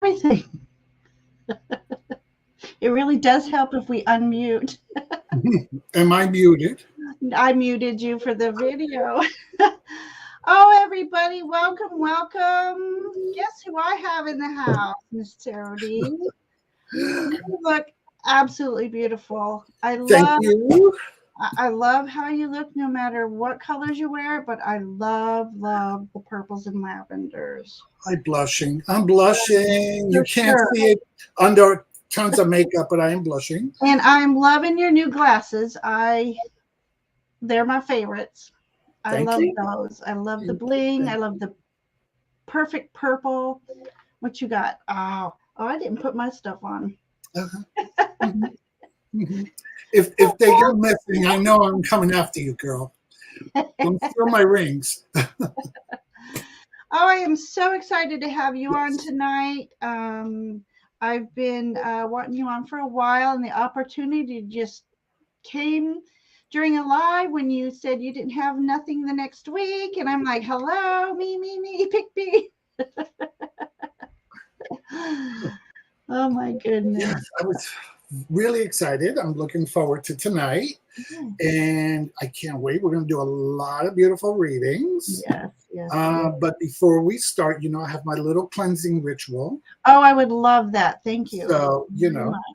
everything. It really does help if we unmute. Am I muted? I muted you for the video. Oh, everybody, welcome, welcome. Guess who I have in the house, Miss TarotD? You look absolutely beautiful. Thank you. I love how you look no matter what colors you wear, but I love the purples and lavenders. I'm blushing. I'm blushing. You For can't sure. see it under tons of makeup, but I am blushing. And I'm loving your new glasses. They're my favorites. I Thank love you. those. I love the Thank bling. you. I love the perfect purple. What you got? Oh, I didn't put my stuff on. Uh-huh. Mm-hmm. If they go missing, I know I'm coming after you, girl. Don't steal my rings. Oh, I am so excited to have you on tonight. I've been wanting you on for a while, and the opportunity just came during a live when you said you didn't have nothing the next week, and I'm like, hello, me, pick me. Oh my goodness. Yes, I was really excited. I'm looking forward to tonight. And I can't wait. We're going to do a lot of beautiful readings. Yes. But before we start, I have my little cleansing ritual. Oh, I would love that. Thank you. So,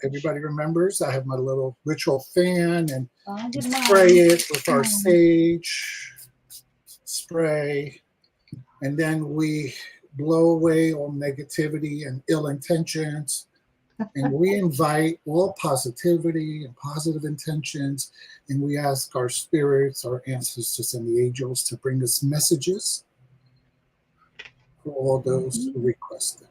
everybody remembers I have my little ritual fan and spray it with our sage spray. And then we blow away all negativity and ill intentions. And we invite all positivity and positive intentions. And we ask our spirits, our ancestors, and the angels to bring us messages for all those who request it.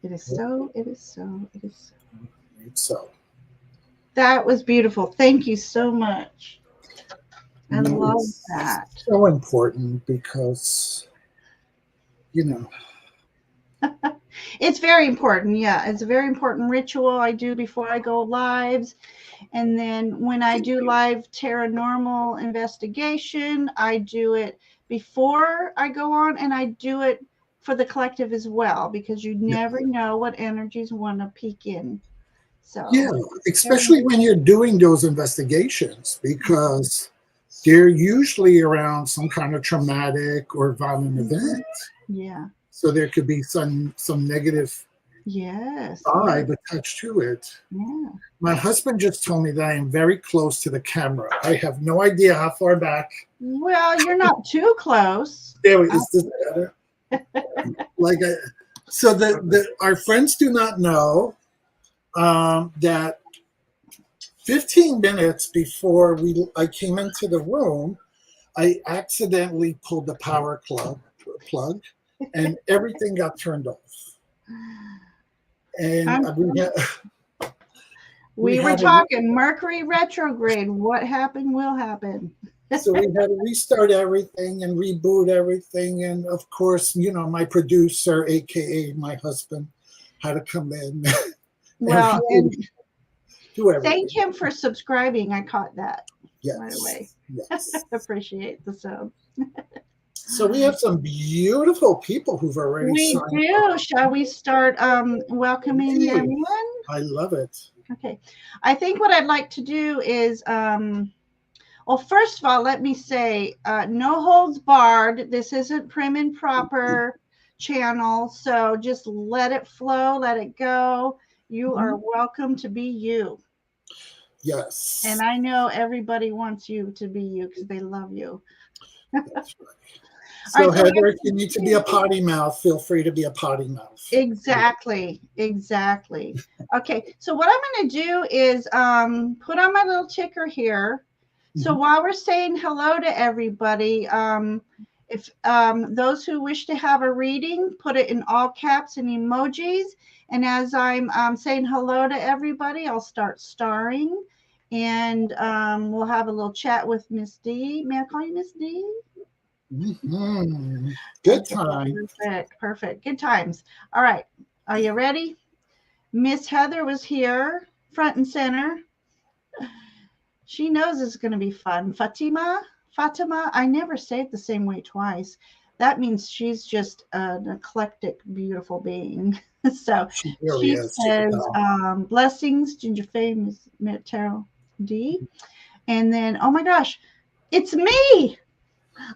It is so. It is so. It is so. It's so. That was beautiful. Thank you so much. I love that. So important because, It's very important. Yeah, it's a very important ritual I do before I go lives. And then when I do live paranormal investigation, I do it before I go on, and I do it for the collective as well, because you never know what energies want to peek in. So yeah, especially when you're doing those investigations, because they're usually around some kind of traumatic or violent event. Yeah. So there could be some negative vibe attached to it. Yeah. My husband just told me that I am very close to the camera. I have no idea how far back. Well, you're not too close. There is this better. So our friends do not know that 15 minutes before I came into the room, I accidentally pulled the power plug, and everything got turned off. And we were talking Mercury retrograde. What happened will happen. So we had to restart everything and reboot everything. And of course, my producer, AKA my husband, had to come in. Well, and do everything. Thank him for subscribing. I caught that right away. Yes. Appreciate the sub. So we have some beautiful people who've already signed up. Shall we start welcoming them in? I love it. Okay. I think what I'd like to do is, well, first of all, let me say, no holds barred. This isn't prim and proper channel. So just let it flow, let it go. You are welcome to be you. Yes. And I know everybody wants you to be you because they love you. That's right. So, Heather, if you need to be a potty mouth, feel free to be a potty mouth. Exactly. Okay, so what I'm going to do is put on my little ticker here. So while we're saying hello to everybody, if those who wish to have a reading, put it in all caps and emojis. And as I'm saying hello to everybody, I'll start starring. And we'll have a little chat with Miss D. May I call you Miss D? Good time. Perfect. Good times. All right. Are you ready? Miss Heather was here, front and center. She knows it's going to be fun. Fatima, I never say it the same way twice. that means she's just an eclectic, beautiful being. So She really she is. says, blessings, Ginger Famous Tarot D. And then, oh my gosh, it's me. I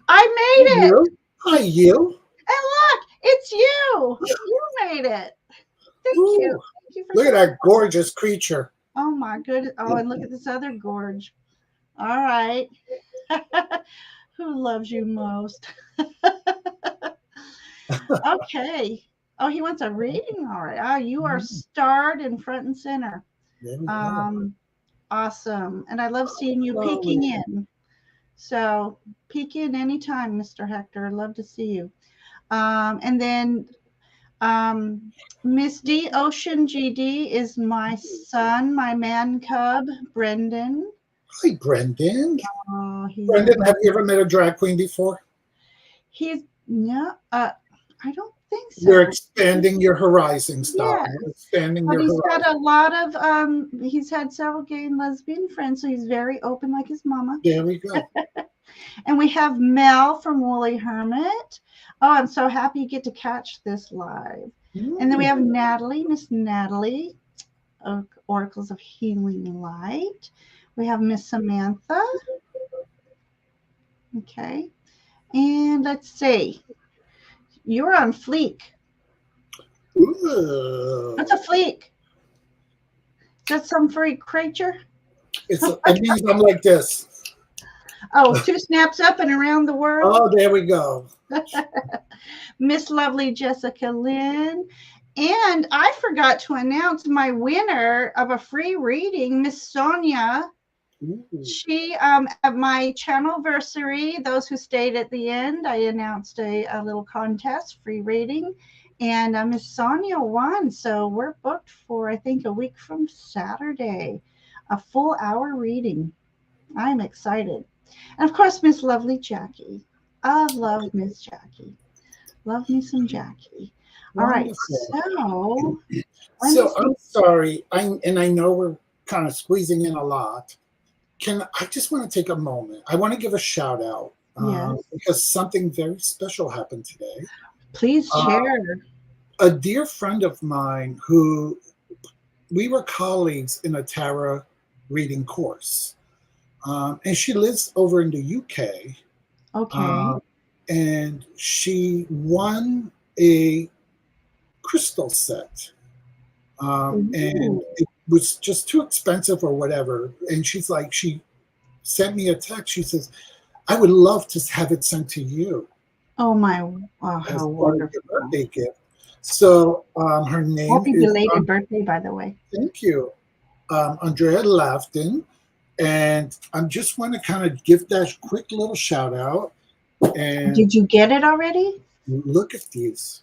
Hi, made it. you. Hi, you. And look, it's you. You made it. Thank you. Ooh, Thank you for look at coming. that gorgeous creature. Oh my goodness. Oh, and look at this other gorge. All right. Who loves you most? Okay. Oh, he wants a reading. All right. Oh, you are starred in front and center. There we go. Um, awesome. And I love seeing you Slowly. peeking in. So peek in anytime, Mr. Hector. Love to see you. And then um, Miss D Ocean GD is my son, my man cub, Brendan. Hi, Brendan. He's Brendan, have you ever met a drag queen before? he's no, I don't think so. You're expanding your horizons, Yeah, darling. You're expanding but your he's had horizons. a lot of he's had several gay and lesbian friends, so he's very open like his mama. There we go. And we have Mel from Woolly Hermit. Oh, I'm so happy you get to catch this live. And then we have Natalie, Miss Natalie, Oracles of Healing Light. We have Miss Samantha. Okay. And let's see. You're on fleek. Ooh. What's a fleek? Is that some furry creature? It means I'm like this. Oh, two snaps up and around the world. Oh, there we go. Miss Lovely Jessica Lynn. And I forgot to announce my winner of a free reading, Miss Sonia. Ooh. She, at my channelversary, those who stayed at the end, I announced a little contest, free reading. And Miss Sonia won. So we're booked for, I think, a week from Saturday, a full hour reading. I'm excited. And of course, Miss Lovely Jackie. I love Miss Jackie. Love me some Jackie. All right. Wonderful. So I'm sorry. I know we're kind of squeezing in a lot. I just want to take a moment. I want to give a shout out because something very special happened today. Please share. A dear friend of mine who we were colleagues in a tarot reading course. And she lives over in the UK. Okay. And she won a crystal set. And it was just too expensive or whatever. And she's like, she sent me a text. She says, I would love to have it sent to you. Oh, how wonderful. Your birthday gift. So her name Happy belated birthday, by the way. Thank you. Andrea Lafton. And I just want to kind of give that quick little shout out. And did you get it already? Look at these.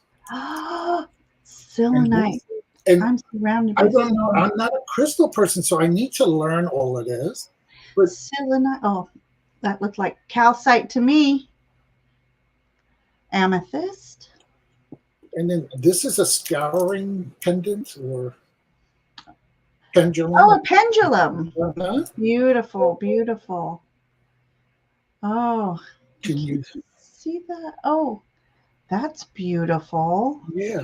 Selenite. And I'm surrounded by I don't know. I'm not a crystal person, so I need to learn all of this. But selenite. Oh, that looked like calcite to me. Amethyst. And then this is a scouring pendant or pendulum. Oh, a pendulum. Uh-huh. Beautiful, beautiful. Oh, can you see that? Oh, that's beautiful. Yeah.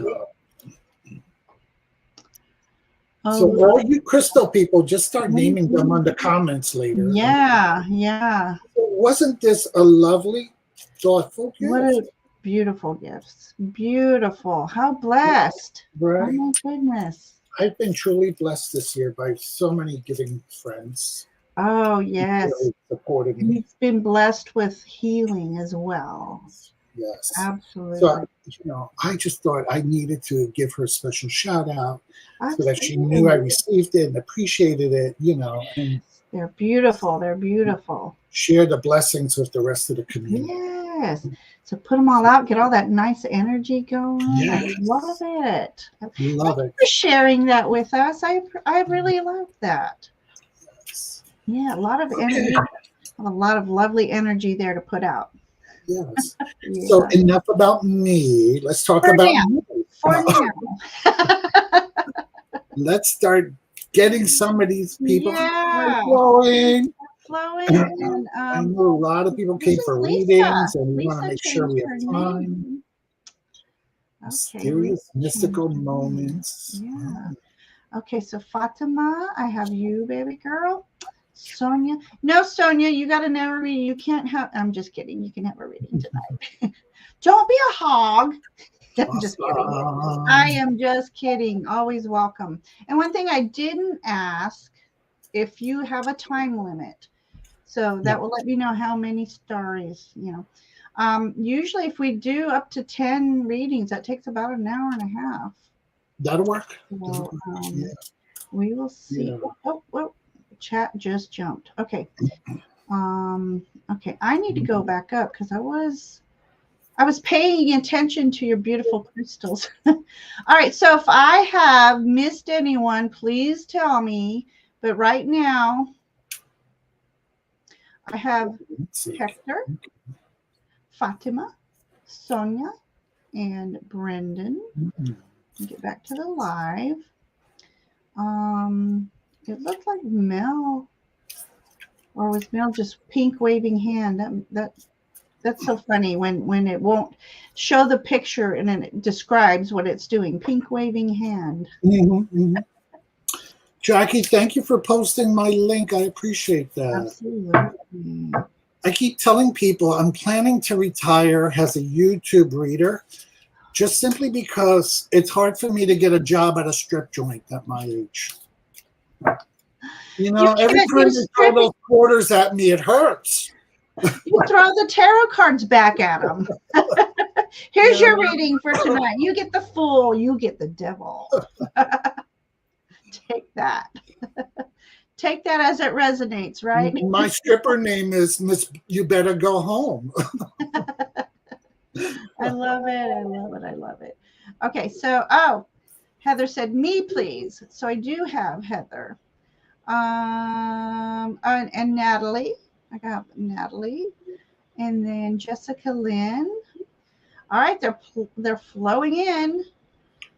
Oh, so all you crystal people, just start naming them on the comments later. Yeah, yeah. Wasn't this a lovely, thoughtful gift? What a beautiful gifts. Beautiful. How blessed. Right. Oh my goodness. I've been truly blessed this year by so many giving friends. Oh, yes. Really supported me. He's been blessed with healing as well. Yes. Absolutely. So, I just thought I needed to give her a special shout out so that she knew I received it and appreciated it, and they're beautiful. They're beautiful. Share the blessings with the rest of the community. Yes. So put them all out, get all that nice energy going. Yes. I love it. Love Thank it. you for sharing that with us. I really love that. Yes. Yeah, a lot of energy, a lot of lovely energy there to put out. Yes. Yeah. So enough about me. Let's talk about me. For now. Let's start getting some of these people flowing. flowing. And I know a lot of people came this is for Lisa. readings, and we want to Lisa make sure we changed her have time. name. Okay, Mysterious, mystical moments. Yeah. Okay, so Fatima, I have you, baby girl. Sonia. No, Sonia, you got to never read. You can't have, I'm just kidding. You can have a reading tonight. Don't be a hog. I'm just kidding. I am just kidding. Always welcome. And one thing I didn't ask, if you have a time limit. So that will let me know how many stories, you know. Usually if we do up to 10 readings, that takes about an hour and a half. That'll work. So, we will see. Yeah. Oh, chat just jumped. Okay. Okay, I need to go back up because I was paying attention to your beautiful crystals. All right, so if I have missed anyone, please tell me. But right now, I have Hector, Fatima, Sonia, and Brendan. Get back to the live. It looked like Mel, or was Mel just pink waving hand? That's so funny when it won't show the picture and then it describes what it's doing. Pink waving hand. Jackie, thank you for posting my link. I appreciate that. Absolutely. I keep telling people I'm planning to retire as a YouTube reader, just simply because it's hard for me to get a job at a strip joint at my age. You know, every time you throw those quarters at me, it hurts. You throw the tarot cards back at them. Here's your reading for tonight. You get the fool, you get the devil. Take that. Take that as it resonates, right? My stripper name is Miss You Better Go Home. I love it. I love it. I love it. Okay, so Heather said me, please. So I do have Heather. And Natalie. I got Natalie. And then Jessica Lynn. All right, they're flowing in.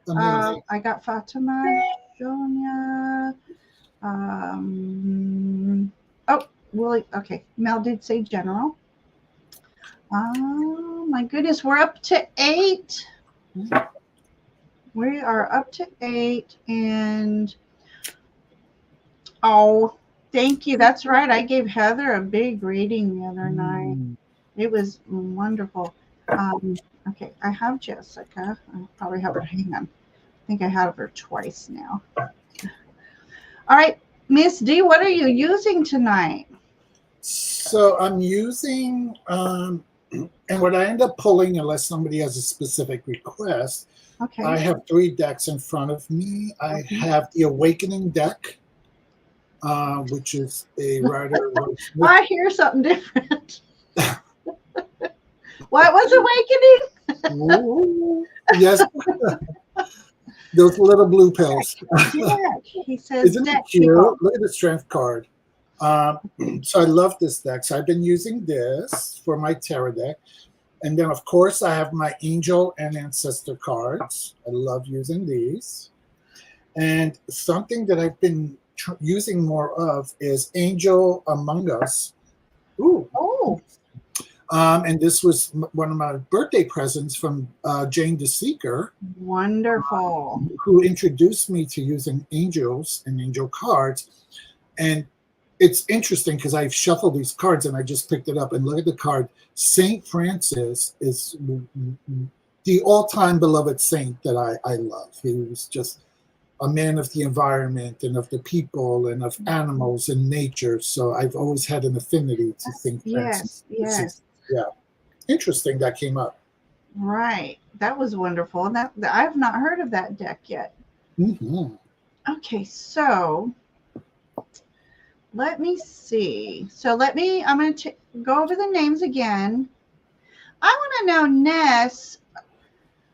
I got Fatima, Sonia. Willie. Okay, Mel did say general. Oh my goodness, we're up to 8. We are up to 8, and thank you. That's right. I gave Heather a big reading the other night. It was wonderful. Okay, I have Jessica. I probably have her. Hang on. I think I have her twice now. All right, Miss D, what are you using tonight? So I'm using, and what I end up pulling, unless somebody has a specific request, I have 3 decks in front of me. I have the Awakening deck, which is a writer. I hear something different. What was Awakening? Yes. Those little blue pills. He says, isn't it cute? Look at the strength card. So I love this deck. So I've been using this for my tarot deck. And then, of course, I have my angel and ancestor cards. I love using these. And something that I've been using more of is Angel Among Us. Ooh. Oh. And this was one of my birthday presents from Jane the Seeker. Wonderful. Who introduced me to using angels and angel cards. And it's interesting because I've shuffled these cards and I just picked it up and look at the card. Saint Francis is the all-time beloved saint that I love. He was just a man of the environment and of the people and of animals and nature. So I've always had an affinity to Saint Francis. Yes. Yeah. Interesting that came up. Right. That was wonderful. And that I've not heard of that deck yet. Okay, so let me see. So I'm going to go over the names again. I want to know Ness.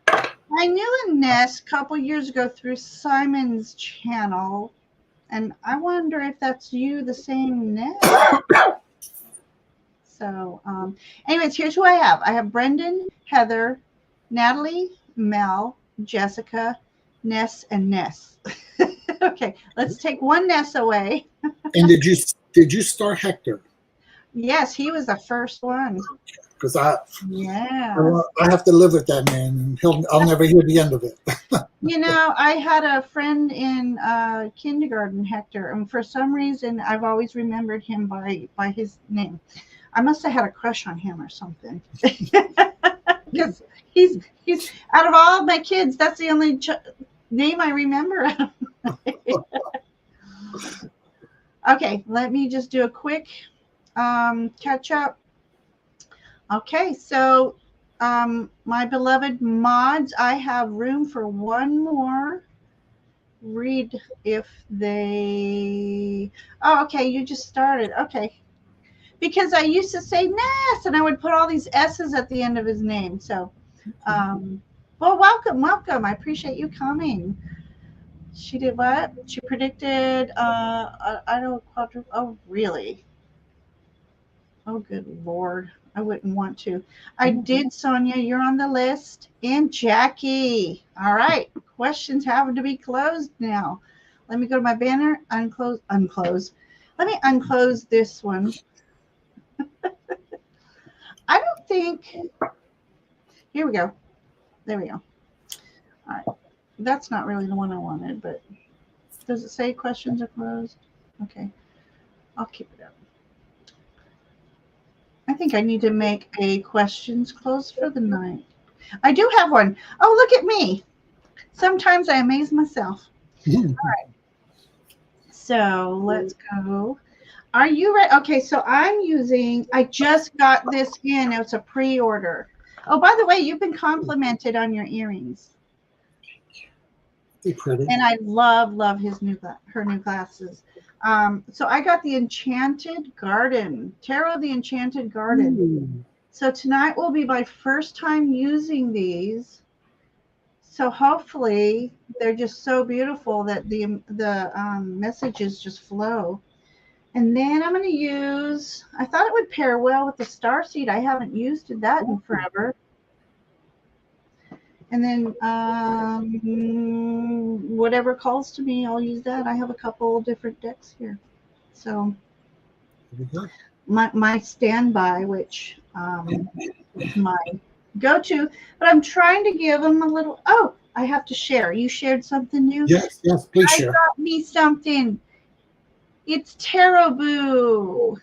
I knew a Ness a couple years ago through Simon's channel. And I wonder if that's you, the same Ness. So, anyways, here's who I have. I have Brendan, Heather, Natalie, Mel, Jessica, Ness, and Ness. Okay, let's take one Ness away. And did you start Hector? Yes, he was the first one. Because I Yeah. have to live with that man, and I'll never hear the end of it. You know, I had a friend in kindergarten, Hector, and for some reason, I've always remembered him by his name. I must have had a crush on him or something. Because he's out of all my kids, that's the only name I remember. Okay, let me just do a quick catch up. Okay, so my beloved mods, I have room for one more read if they. Oh, okay, you just started. Okay, because I used to say Ness, and I would put all these S's at the end of his name. So, well, welcome. I appreciate you coming. She did what? She predicted. I don't. Oh, really? Oh, good Lord. I wouldn't want to. I did, Sonia. You're on the list. And Jackie. All right. Questions have to be closed now. Let me go to my banner. Unclose. Let me unclose this one. I don't think. Here we go. There we go. All right. That's not really the one I wanted, but does it say questions are closed? Okay. I'll keep it up. I think I need to make a questions closed for the night. I do have one. Oh, look at me. Sometimes I amaze myself. All right. So let's go. Are you ready? Okay, so I just got this in. It's a pre-order. Oh, by the way, you've been complimented on your earrings. They're pretty. And I love her new glasses. So I got the Enchanted Garden, Tarot the Enchanted Garden. Ooh. So tonight will be my first time using these. So hopefully they're just so beautiful that the messages just flow. And then I'm going to use, I thought it would pair well with the starseed. I haven't used that in forever. And then whatever calls to me, I'll use that. I have a couple different decks here. So my standby, which is my go-to, but I'm trying to give them a little, oh, I have to share. You shared something new? Yes, please share. I got me something. It's Tarot Boo.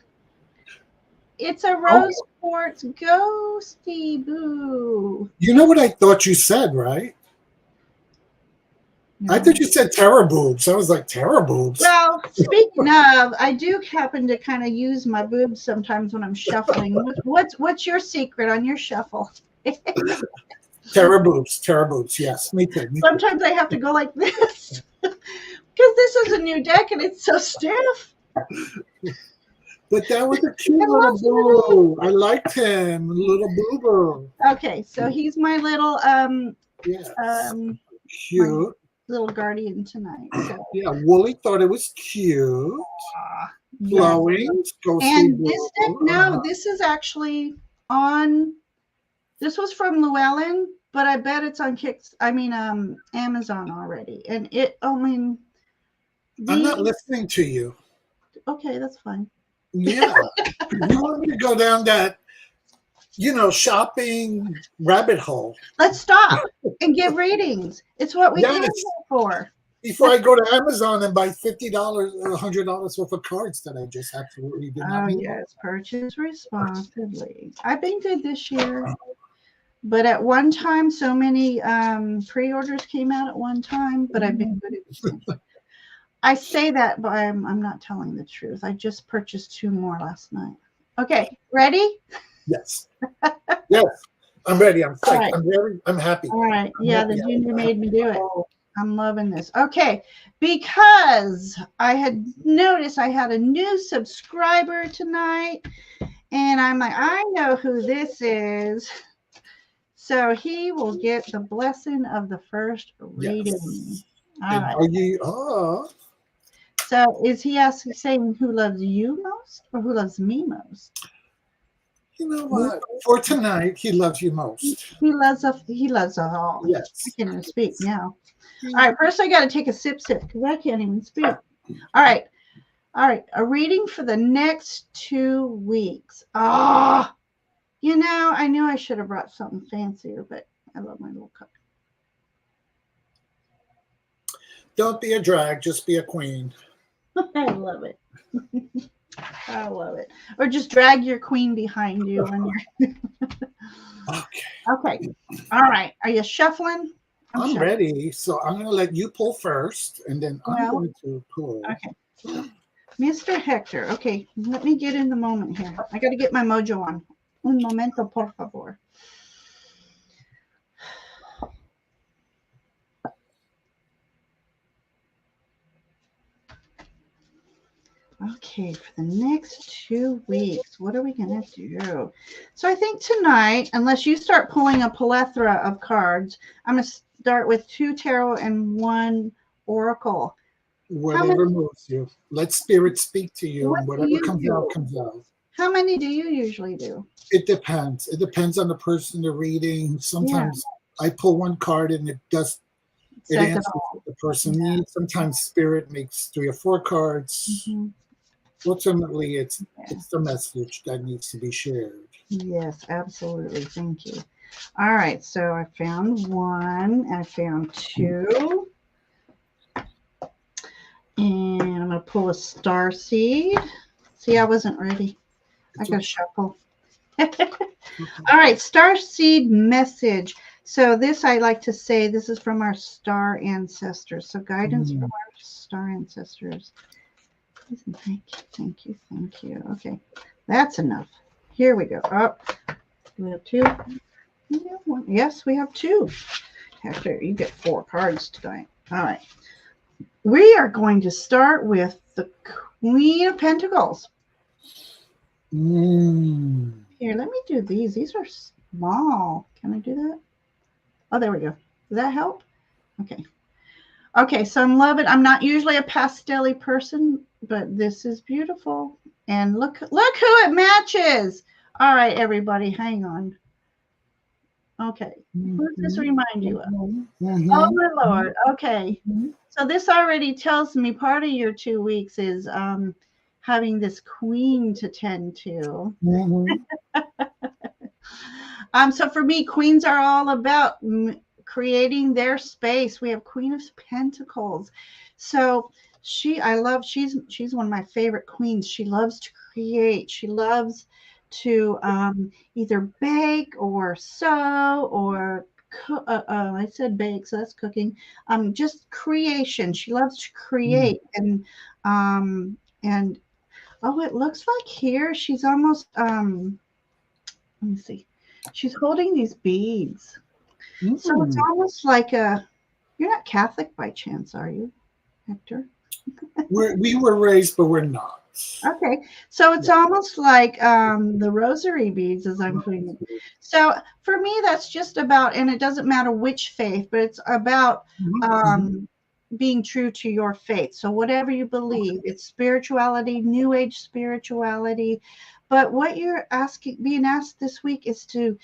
It's a rose quartz ghosty boo. You know what I thought you said, right? No. I thought you said Terror boobs. I was like, Terror boobs. Well, speaking of, I do happen to kind of use my boobs sometimes when I'm shuffling. What's your secret on your shuffle? Terror boobs. Yes, me too. Sometimes I have to go like this because this is a new deck and it's so stiff. But that was a cute little boo. I liked him, little boo-boo. Okay, so he's my little cute little guardian tonight. So. Yeah, Wooly thought it was cute. Flowing, and this deck, this is actually on. This was from Llewellyn, but I bet it's on Amazon already. And I'm not listening to you. Okay, that's fine. Yeah. You want me to go down that, shopping rabbit hole. Let's stop and give readings. It's what we came here for. Before I go to Amazon and buy $50 or $100 worth of cards that I just absolutely did not need. Yes, purchase responsibly. I've been good this year. But at one time, so many pre-orders came out at one time, but I've been good at it. I say that, but I'm not telling the truth. I just purchased 2 more last night. Okay, ready? Yes. Yes, I'm ready. I'm psyched. Right. I'm happy. All right. Yeah, the junior made me do it. I'm loving this. Okay, because I had noticed I had a new subscriber tonight, and I'm like, I know who this is. So he will get the blessing of the first reading. Yes. All right. So is he saying who loves you most or who loves me most? You know what? For tonight, he loves you most. He loves us all. Yes. I can't even speak now. All right, first I got to take a sip because I can't even speak. All right. All right, a reading for the next 2 weeks. Ah, you know, I knew I should have brought something fancier, but I love my little cup. Don't be a drag, just be a queen. I love it. I love it. Or just drag your queen behind you when you're. Okay. Okay. All right. Are you shuffling? I'm shuffling. ready. So I'm going to let you pull first, and then I'm going to pull. Okay. Mr. Hector. Okay. Let me get in the moment here. I got to get my mojo on. Un momento, por favor. Okay, for the next 2 weeks, what are we going to do? So I think tonight, unless you start pulling a plethora of cards, I'm going to start with 2 tarot and 1 oracle. Whatever moves you. Let spirit speak to you, and whatever comes out, comes out. How many do you usually do? It depends. It depends on the person they're reading. Sometimes I pull 1 card and it answers what the person needs. Sometimes spirit makes 3 or 4 cards. Mm-hmm. Ultimately, it's the message that needs to be shared. Yes, absolutely. Thank you. All right, so I found 1. I found 2. And I'm going to pull a star seed. See, I wasn't ready. I got to shuffle. All right, star seed message. So this, I like to say, this is from our star ancestors. So guidance from our star ancestors. Thank you. Okay, that's enough. Here we go. Oh, we have 2. Yes, we have 2. Hector, you get 4 cards tonight. All right. We are going to start with the Queen of Pentacles. Here, let me do these. These are small. Can I do that? Oh, there we go. Does that help? Okay. Okay, so I'm loving. I'm not usually a pastel-y person, but this is beautiful. And look who it matches. All right, everybody, hang on. Okay. Who does this remind you of? Oh, my Lord. Okay. So this already tells me part of your 2 weeks is having this queen to tend to. So for me, queens are all about creating their space. We have Queen of Pentacles. So she's one of my favorite queens. She loves to create. She loves to either bake or sew or I said bake, so that's cooking. Just creation. She loves to create and oh, it looks like here she's almost let me see. She's holding these beads. So it's almost like you're not Catholic by chance, are you, Hector? We were raised, but we're not. Okay. So it's almost like the rosary beads as I'm putting it. So for me, that's just about, and it doesn't matter which faith, but it's about being true to your faith. So whatever you believe, it's spirituality, new age spirituality. But what you're being asked this week is to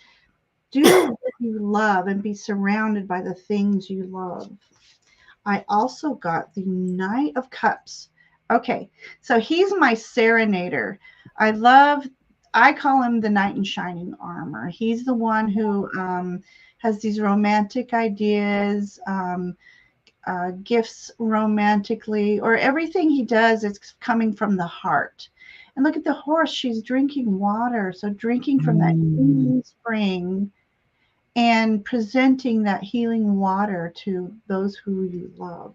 do what you love and be surrounded by the things you love. I also got the Knight of Cups. Okay, so he's my serenader. I call him the knight in shining armor. He's the one who has these romantic ideas, gifts romantically, or everything he does is coming from the heart. And look at the horse. She's drinking water. So drinking from that healing spring and presenting that healing water to those who you love.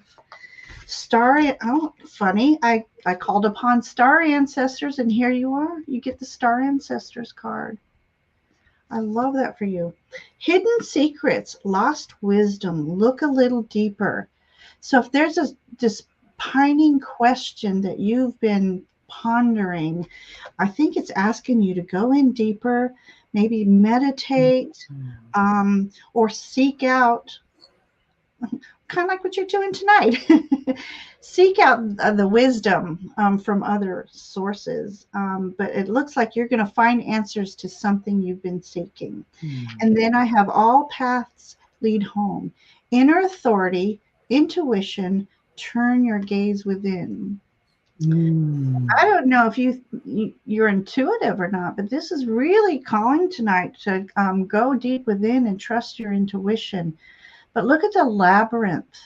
Funny. I called upon star ancestors, and here you are. You get the star ancestors card. I love that for you. Hidden secrets, lost wisdom. Look a little deeper. So if there's this pining question that you've been pondering, I think it's asking you to go in deeper, maybe meditate, or seek out, kind of like what you're doing tonight. Seek out the wisdom from other sources. But it looks like you're going to find answers to something you've been seeking. And then I have all paths lead home. Inner authority, intuition, turn your gaze within. Mm. I don't know if you're intuitive or not, but this is really calling tonight to go deep within and trust your intuition. But look at the labyrinth.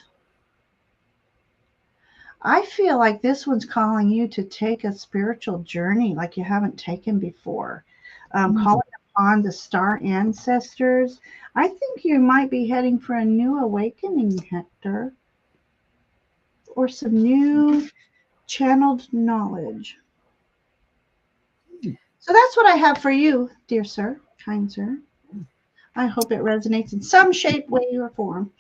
I feel like this one's calling you to take a spiritual journey like you haven't taken before. Calling upon the star ancestors. I think you might be heading for a new awakening, Hector, or some new channeled knowledge. So that's what I have for you, dear sir, kind sir. I hope it resonates in some shape, way, or form.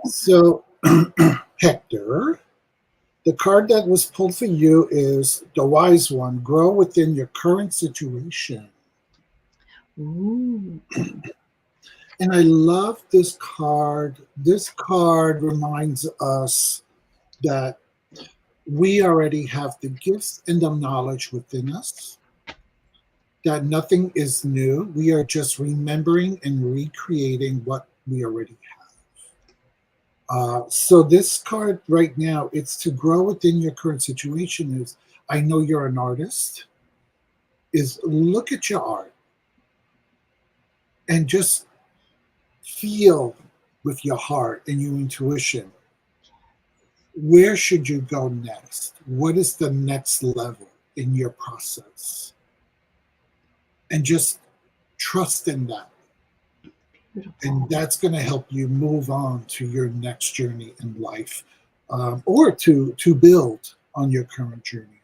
So, Hector, the card that was pulled for you is the Wise One. Grow within your current situation. Ooh. And I love this card. This card reminds us that we already have the gifts and the knowledge within us, that nothing is new. We are just remembering and recreating what we already have. So this card right now, it's to grow within your current situation is, I know you're an artist, is look at your art and just feel with your heart and your intuition. Where should you go next? What is the next level in your process? And just trust in that. Beautiful. And that's going to help you move on to your next journey in life, or to build on your current journey.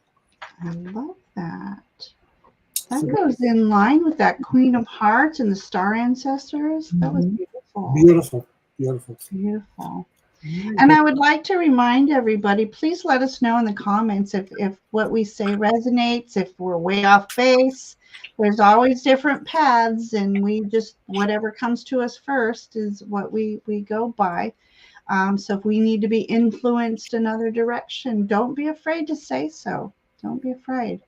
I love that. That goes in line with that Queen of Hearts and the star ancestors. That was beautiful. Beautiful. Beautiful. Beautiful. And I would like to remind everybody, please let us know in the comments if what we say resonates, if we're way off base. There's always different paths, and we just, whatever comes to us first is what we go by. So if we need to be influenced another direction, don't be afraid to say so. Don't be afraid.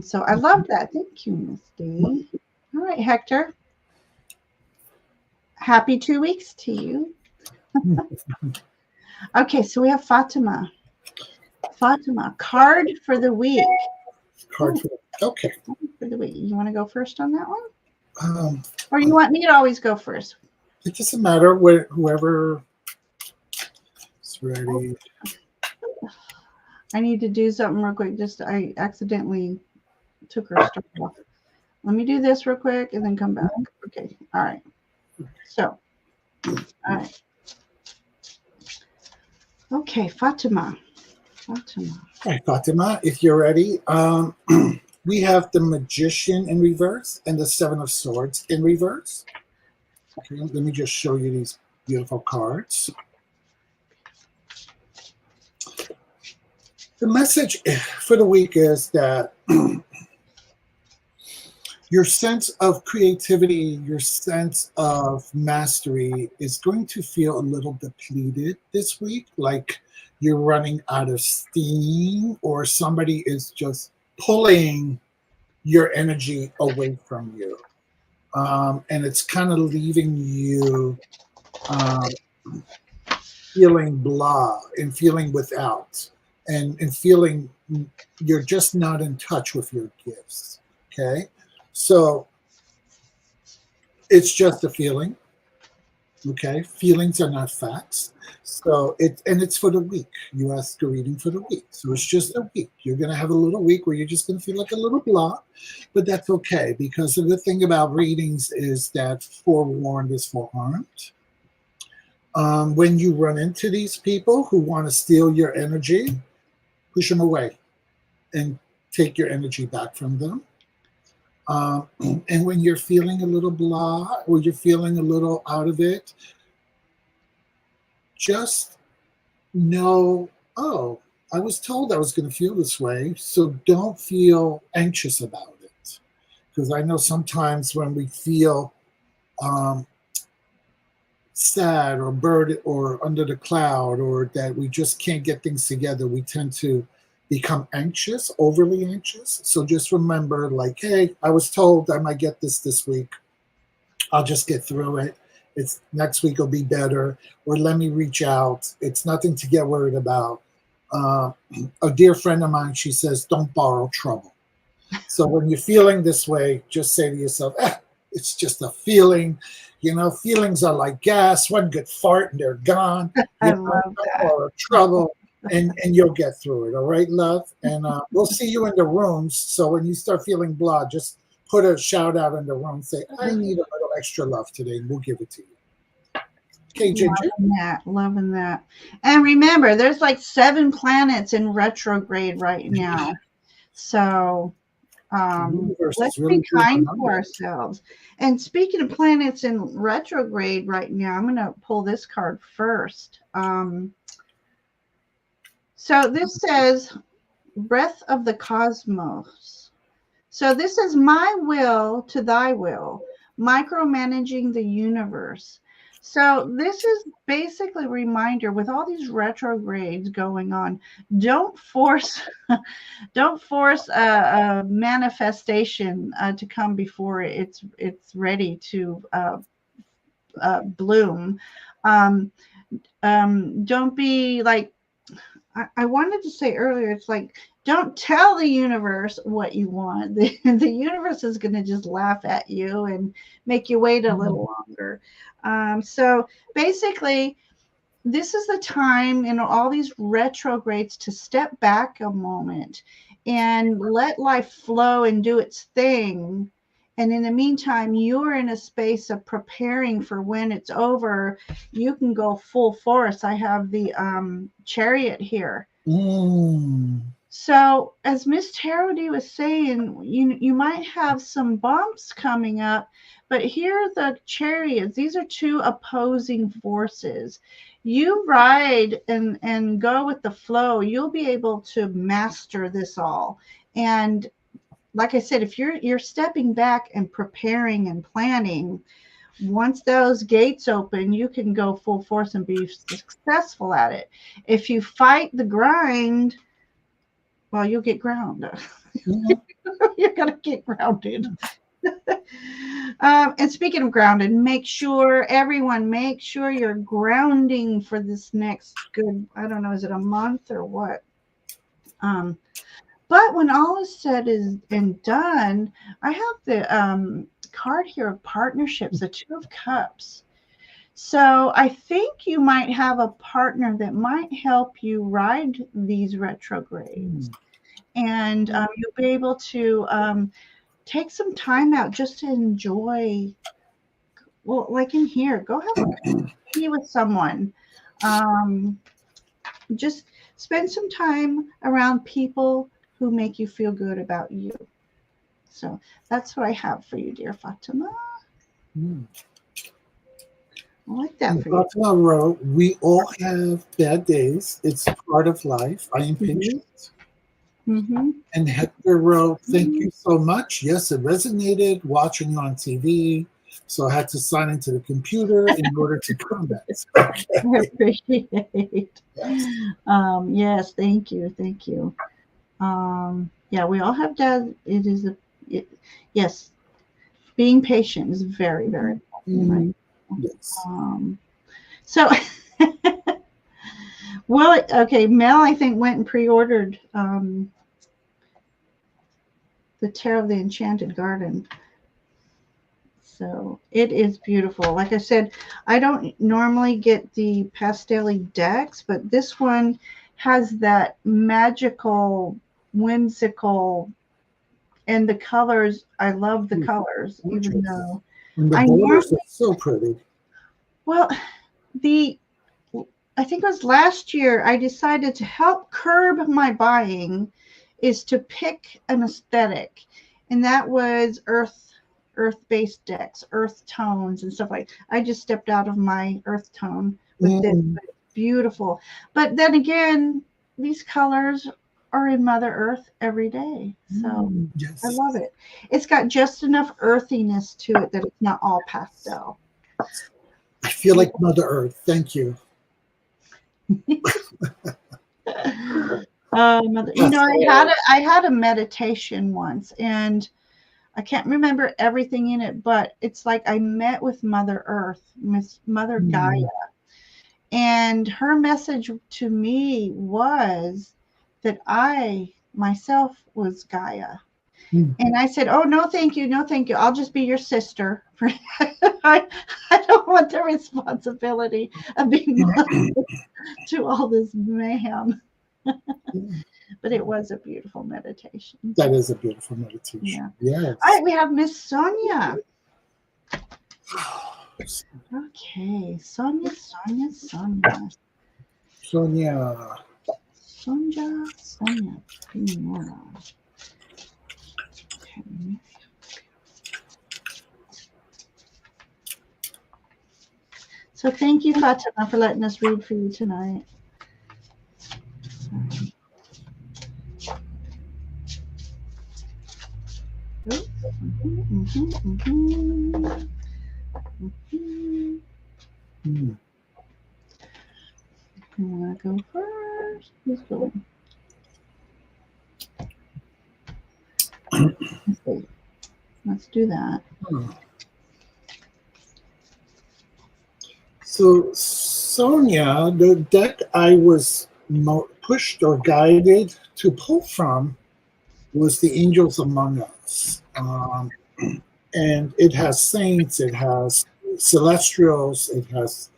So I love that. Thank you, Misty. All right, Hector. Happy 2 weeks to you. Okay, so we have Fatima. Fatima, card for the week. Okay. For the week. You want to go first on that one? Or you want me to always go first? It doesn't matter. Whoever is ready. I need to do something real quick. I accidentally took her stuff off. Let me do this real quick and then come back. Okay. All right. So, all right. Okay, Fatima. All right, Fatima, if you're ready. We have the Magician in reverse and the Seven of Swords in reverse. Okay, let me just show you these beautiful cards. The message for the week is that your sense of creativity, your sense of mastery is going to feel a little depleted this week, like you're running out of steam or somebody is just pulling your energy away from you. And it's kind of leaving you feeling blah and feeling without and feeling you're just not in touch with your gifts. Okay. So it's just a feeling. Okay. Feelings are not facts. So it's for the week. You asked a reading for the week. So it's just a week. You're going to have a little week where you're just going to feel like a little blah, but that's okay. Because the good thing about readings is that forewarned is forearmed. When you run into these people who want to steal your energy, push them away and take your energy back from them. And when you're feeling a little blah or you're feeling a little out of it, just know, oh, I was told I was going to feel this way, so don't feel anxious about it. Because I know sometimes when we feel sad or burdened or under the cloud or that we just can't get things together, we tend to become anxious, overly anxious. So just remember, like, hey, I was told I might get this week. I'll just get through it It's next week will be better, or let me reach out. It's nothing to get worried about. Uh, a dear friend of mine, she says, don't borrow trouble. So when you're feeling this way, just say to yourself, it's just a feeling. You know, feelings are like gas. One good fart and they're gone. I You know, love no that. more trouble, and you'll get through it. All right, love? And we'll see you in the rooms. So when you start feeling blah, just put a shout out in the room. Say, I need a little extra love today, and we'll give it to you. Okay, Ginger? Loving that. Loving that. And remember, there's like 7 planets in retrograde right now. So The universe let's is be really doing a kind to number. ourselves. And speaking of planets in retrograde right now, I'm going to pull this card first. So this says breath of the cosmos. So this is my will to thy will, micromanaging the universe. So this is basically a reminder with all these retrogrades going on, don't force don't force a manifestation to come before it's ready to bloom. Um, don't be like I wanted to say earlier, it's like, don't tell the universe what you want. The universe is going to just laugh at you and make you wait a little longer. So basically, this is the time in all these retrogrades to step back a moment and let life flow and do its thing. And in the meantime, you're in a space of preparing for when it's over. You can go full force. I have the chariot here. So, as Miss TarotD was saying, you might have some bumps coming up, but here are the chariots. These are 2 opposing forces. You ride and go with the flow. You'll be able to master this all. And like I said, if you're stepping back and preparing and planning, once those gates open, you can go full force and be successful at it. If you fight the grind, well, you'll get grounded. You're going to get grounded. And speaking of grounded, make sure you're grounding for this next good, I don't know, is it a month or what? But when all is said and done, I have the card here of partnerships, the 2 of Cups. So I think you might have a partner that might help you ride these retrogrades. And you'll be able to take some time out just to enjoy. Well, like in here, go have a tea with someone. Just spend some time around people who make you feel good about you. So that's what I have for you, dear Fatima. I like that for you. Fatima wrote, we all have bad days. It's part of life. I am patient. And Hector wrote, thank you so much. Yes, it resonated watching you on TV. So I had to sign into the computer in order to comment. Okay. I appreciate. Yes, thank you. Thank you. Yeah, we all have dad. Yes, being patient is very, very important. Right? Yes. So, well, okay, Mel, I think went and pre-ordered the Tarot of the Enchanted Garden. So it is beautiful. Like I said, I don't normally get the pastel decks, but this one has that magical, whimsical, and the colors. I love the colors, even though and the borders are so pretty. Well, I think it was last year I decided to help curb my buying is to pick an aesthetic, and that was earth-based decks, earth tones and stuff like. I just stepped out of my earth tone with this, but it's beautiful. But then again, these colors are in Mother Earth every day, so yes. I love it. It's got just enough earthiness to it that it's not all pastel. I feel like Mother Earth. Thank you. I had a meditation once, and I can't remember everything in it, but it's like I met with Mother Earth, Miss Mother Gaia. And her message to me was that I myself was Gaia. And I said, "Oh, no, thank you. No, thank you. I'll just be your sister. I don't want the responsibility of being mother to all this mayhem." But it was a beautiful meditation. That is a beautiful meditation. Yeah. Yes. All right, we have Miss Sonia. Okay, Sonia. Pinora. Okay. So thank you, Fatima, for letting us read for you tonight. You want to go first? Who's going? Let's do that. So, Sonia, the deck I was pushed or guided to pull from was the Angels Among Us. And it has saints, it has celestials, it has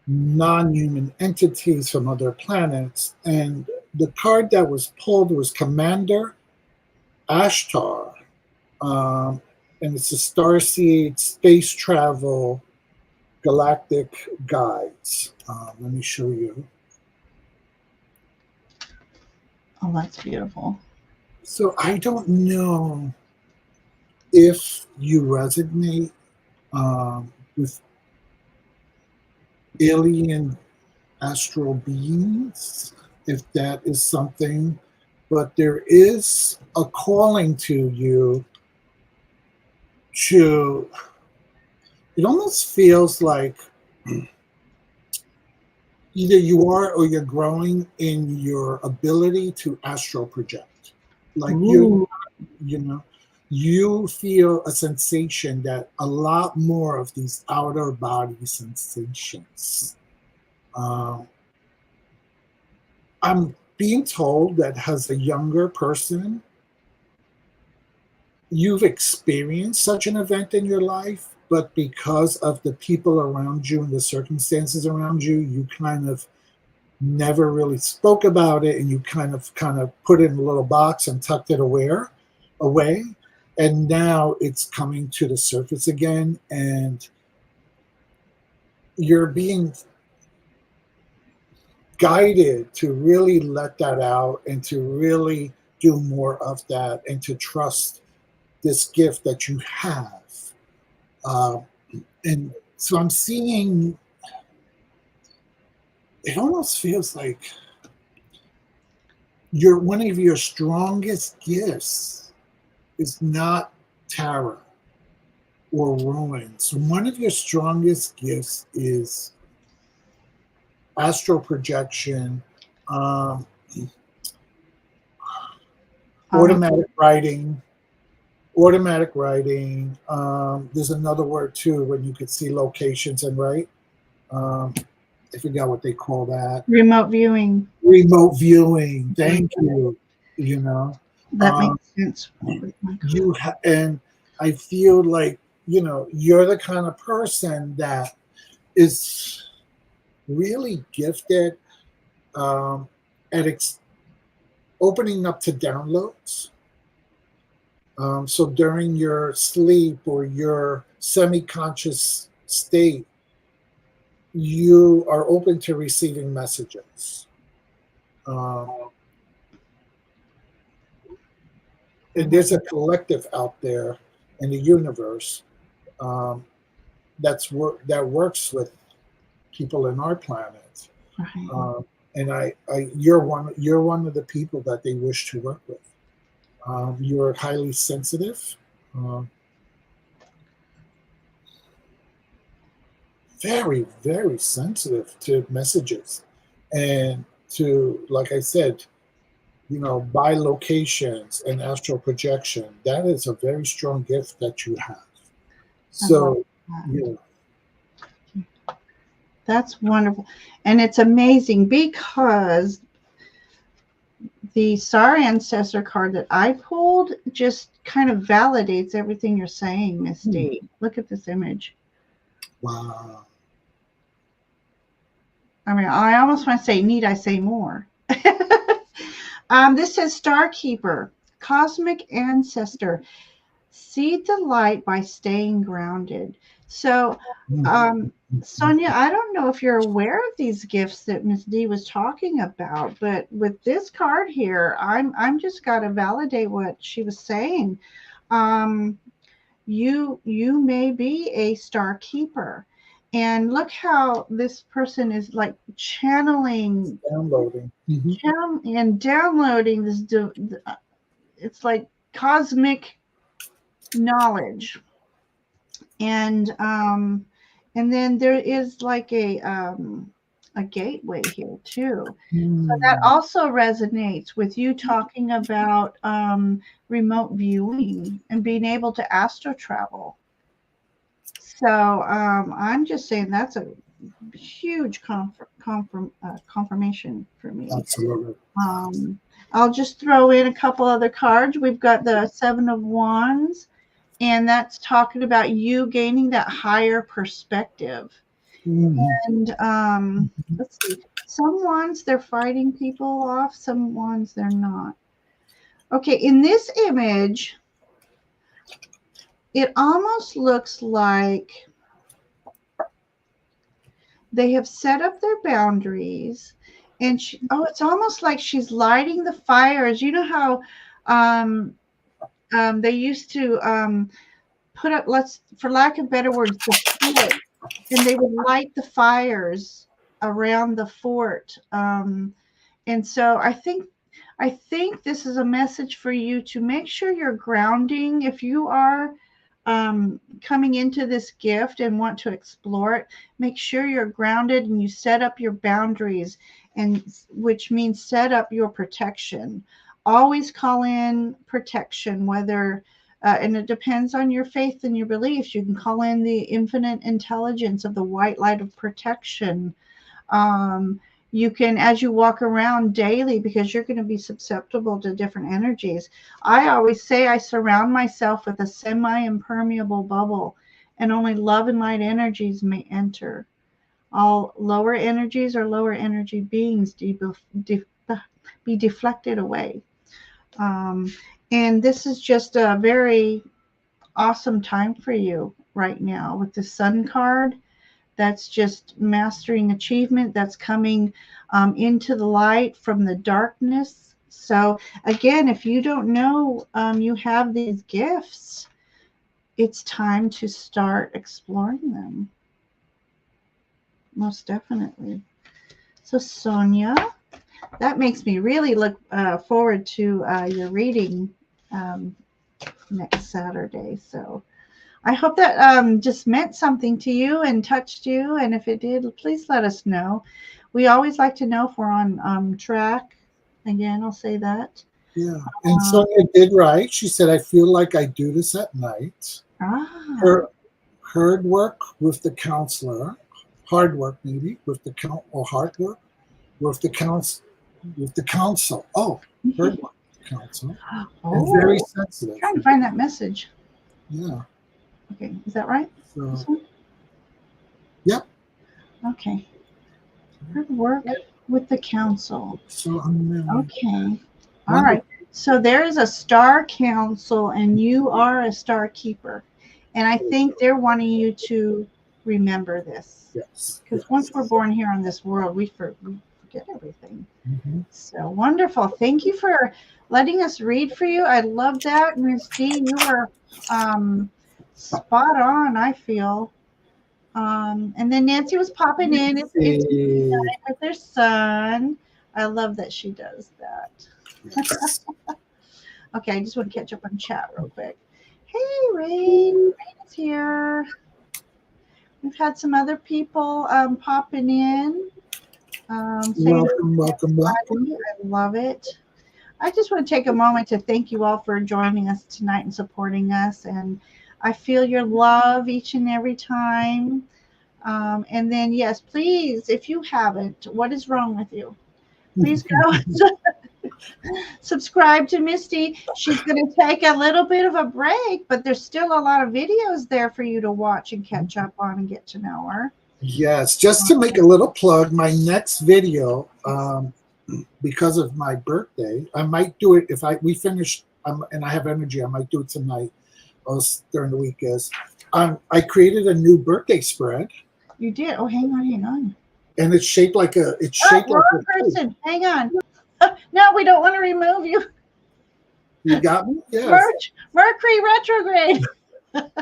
non-human entities from other planets. And the card that was pulled was Commander Ashtar. And it's a starseed, space travel, galactic guides. Let me show you. Oh, that's beautiful. So I don't know if you resonate with alien astral beings, if that is something, but there is a calling to you to, it almost feels like either you are or you're growing in your ability to astral project. Like you know, you feel a sensation that a lot more of these outer body sensations. I'm being told that as a younger person, you've experienced such an event in your life, but because of the people around you and the circumstances around you, you kind of never really spoke about it, and you kind of put it in a little box and tucked it away. And now it's coming to the surface again, and you're being guided to really let that out and to really do more of that and to trust this gift that you have. And so I'm seeing, it almost feels like one of your strongest gifts is not tarot or ruins. One of your strongest gifts is astral projection, automatic writing. There's another word too when you could see locations and write. I forgot what they call that. Remote viewing. Thank you. You know, that makes sense. And I feel like, you know, you're the kind of person that is really gifted at opening up to downloads. So during your sleep or your semi-conscious state, you are open to receiving messages. And there's a collective out there in the universe that works with people in our planet. And you're one of the people that they wish to work with. You're highly sensitive. Very, very sensitive to messages and to, like I said, by locations and astral projection. That is a very strong gift that you have. So, yeah. That's wonderful. And it's amazing because the Star Ancestor card that I pulled just kind of validates everything you're saying, Miss D. Look at this image. Wow. I mean, I almost want to say, need I say more? This says Star Keeper, Cosmic Ancestor. See the light by staying grounded. So, Sonia, I don't know if you're aware of these gifts that Miss D was talking about, but with this card here, I'm just got to validate what she was saying. You may be a star keeper, and look how this person is like channeling, downloading, and downloading this. It's like cosmic knowledge, and then there is like a gateway here too. So that also resonates with you talking about remote viewing and being able to astro travel. So I'm just saying that's a huge confirmation for me. Absolutely. I'll just throw in a couple other cards. We've got the Seven of Wands, and that's talking about you gaining that higher perspective. And let's see, some ones they're fighting people off, some ones they're not. Okay, in this image, it almost looks like they have set up their boundaries, and it's almost like she's lighting the fires. You know how they used to put up, for lack of better words, the fort, and they would light the fires around the fort. And so I think this is a message for you to make sure you're grounding. If you are coming into this gift and want to explore it, make sure you're grounded and you set up your boundaries, and which means set up your protection. Always call in protection, whether and it depends on your faith and your beliefs. You can call in the infinite intelligence of the white light of protection. You can, as you walk around daily, because you're going to be susceptible to different energies. I always say I surround myself with a semi-impermeable bubble, and only love and light energies may enter. All lower energies or lower energy beings be deflected away. And this is just a very awesome time for you right now with the Sun card. That's just mastering achievement. That's coming into the light from the darkness. So again, if you don't know you have these gifts, it's time to start exploring them. Most definitely. So Sonia, that makes me really look forward to your reading next Saturday. So I hope that just meant something to you and touched you. And if it did, please let us know. We always like to know if we're on track. Again, I'll say that. Yeah. And Sonia did right. She said, I feel like I do this at night. Her hard work with the counselor, hard work maybe, with the hard work with the counsel. Oh, hard work with the counsel. And very sensitive. I'm trying to find that message. Yeah. Okay, is that right? So, yep. Okay. Hard work with the council. So okay. All right. So there is a star council, and you are a star keeper. And I think they're wanting you to remember this. Yes. Because once we're born here on this world, we forget everything. So wonderful. Thank you for letting us read for you. I love that. Ms. D, you were spot on, I feel. And then Nancy was popping in. It's night with her son. I love that she does that. Yes. Okay, I just want to catch up on chat real quick. Hey, Rain. Rain is here. We've had some other people popping in. Welcome. I love it. I just want to take a moment to thank you all for joining us tonight and supporting us. And I feel your love each and every time. And then, yes, please, if you haven't, what is wrong with you? Please go subscribe to Misty. She's going to take a little bit of a break, but there's still a lot of videos there for you to watch and catch up on and get to know her. Yes, just to make a little plug, my next video, because of my birthday, I might do it if we finish and I have energy. I might do it tonight or during the week. I created a new birthday spread. You did? Oh, hang on. And it's shaped like a. It's shaped like a person. Hang on. No, we don't want to remove you. You got me? Yes. Mercury retrograde.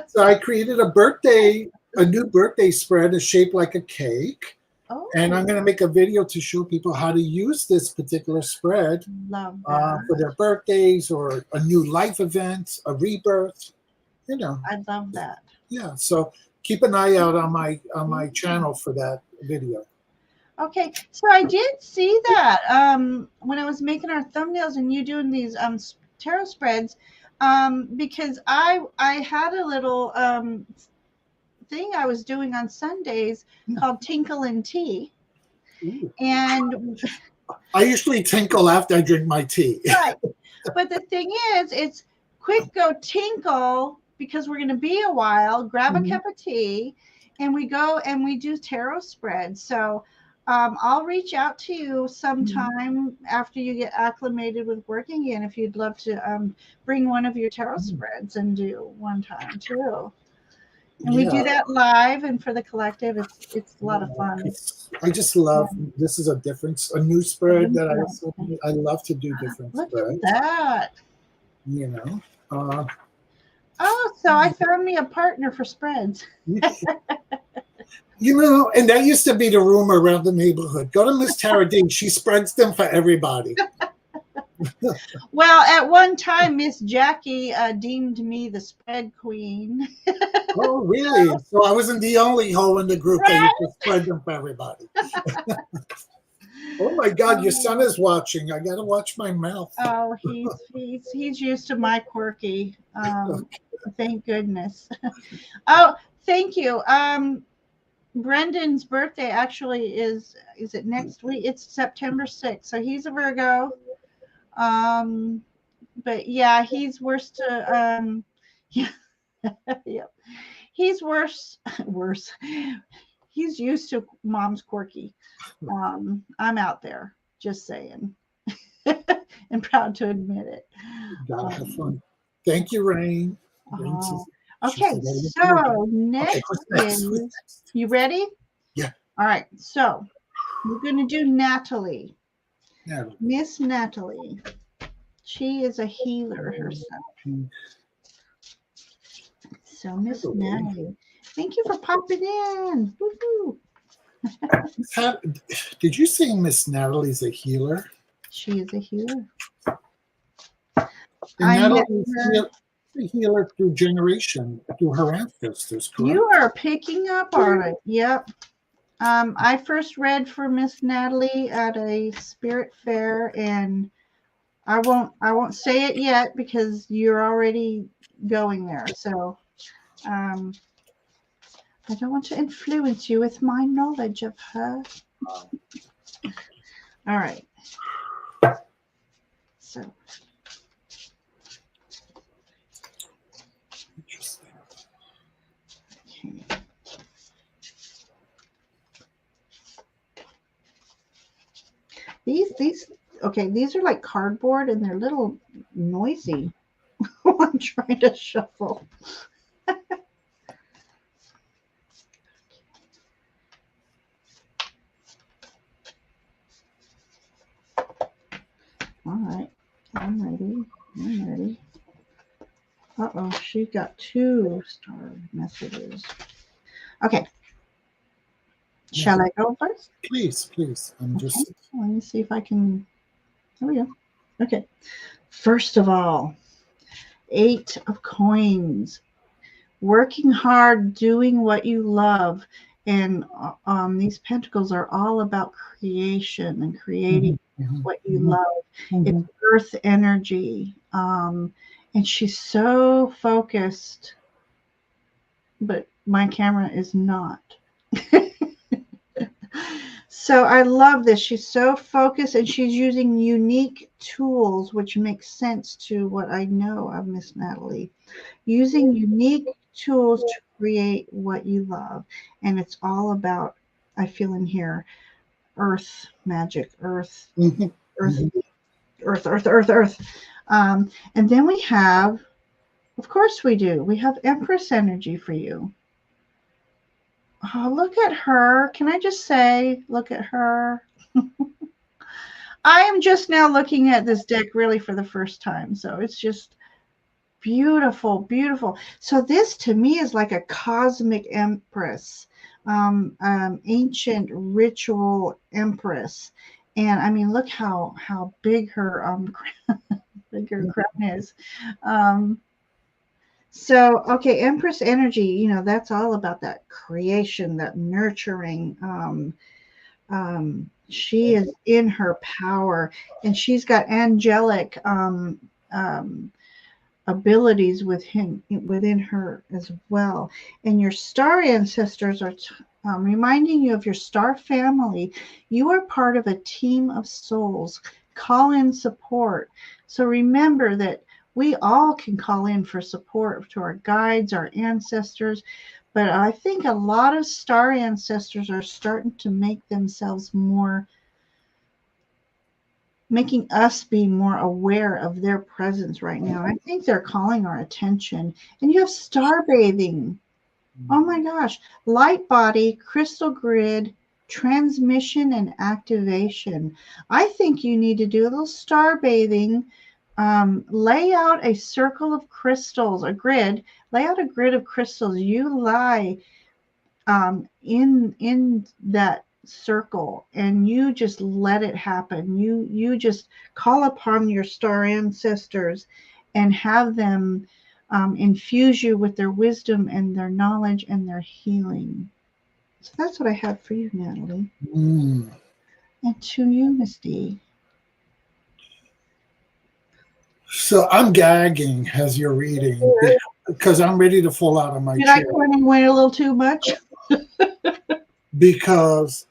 So I created a new birthday spread is shaped like a cake. Oh. And I'm going to make a video to show people how to use this particular spread for their birthdays or a new life event, a rebirth. You know. I love that. Yeah. So keep an eye out on my channel for that video. Okay, so I did see that when I was making our thumbnails and you doing these tarot spreads, because I had a little thing I was doing on Sundays called Tinkle and Tea. Ooh. And I usually tinkle after I drink my tea. Right, but the thing is, it's quick go tinkle because we're going to be a while, grab a cup of tea, and we go and we do tarot spreads. So I'll reach out to you sometime after you get acclimated with working again if you'd love to bring one of your tarot spreads and do one time too. And we do that live, and for the collective, it's a lot of fun. I just love this is a new spread that I love to do different spreads. Look at that. You know. So I found me a partner for spreads. You know, and that used to be the rumor around the neighborhood. Go to Miss TarotD. She spreads them for everybody. Well, at one time, Miss Jackie deemed me the spread queen. Oh, really? So I wasn't the only hoe in the group that used to spread them for everybody. Oh my God, your son is watching. I got to watch my mouth. Oh, he's used to my quirky. Thank goodness. Oh, thank you. Brendan's birthday actually is it next week? It's September 6th. So he's a Virgo. But yeah, he's worse to yeah. He's worse. He's used to mom's quirky. I'm out there, just saying. And proud to admit it. Gotta have fun. Thank you, Rain. Okay, so next is, you ready? Yeah. All right, so we're going to do Natalie. Miss Natalie. She is a healer herself. So Miss Natalie, thank you for popping in. Woo-hoo. Did you say Miss Natalie's a healer? She is a healer. Natalie's a healer through generation, through her ancestors, correct? You are picking up on it. Yep. I first read for Miss Natalie at a spirit fair, and I won't say it yet because you're already going there. So I don't want to influence you with my knowledge of her. All right. So. Okay. These are like cardboard and they're a little noisy. I'm trying to shuffle. All right, I'm ready. Uh-oh, she got 2 star messages. Okay. Shall I go first? Please. Let me see if I can. There we go. Okay. First of all, 8 of coins. Working hard, doing what you love. And these pentacles are all about creation and creating what you love. It's earth energy. And she's so focused, but my camera is not. So I love this. She's so focused and she's using unique tools, which makes sense to what I know of Miss Natalie. Using unique tools to create what you love. And it's all about, I feel in here, earth magic, earth, earth, earth, earth, earth, earth. And then we have, of course we do, we have Empress energy for you. Oh, look at her. Can I just say, look at her. I am just now looking at this deck really for the first time. So it's just beautiful, beautiful. So this to me is like a cosmic empress, ancient ritual empress. And I mean, look how big her big her crown is. So, okay, Empress energy, you know, that's all about that creation, that nurturing. She is in her power, and she's got angelic abilities within her as well. And your star ancestors are reminding you of your star family. You are part of a team of souls. Call in support. So remember that we all can call in for support to our guides, our ancestors. But I think a lot of star ancestors are starting to make themselves more, making us be more aware of their presence right now. I think they're calling our attention. And you have star bathing. Oh my gosh. Light body, crystal grid, transmission, and activation. I think you need to do a little star bathing. Lay out a circle of crystals, a grid. Lay out a grid of crystals. You lie in that circle and you just let it happen. You just call upon your star ancestors and have them infuse you with their wisdom and their knowledge and their healing. So that's what I have for you, Natalie. And to you, Misty. So I'm gagging as you're reading because I'm ready to fall out of my chair. Did I go and went a little too much? Because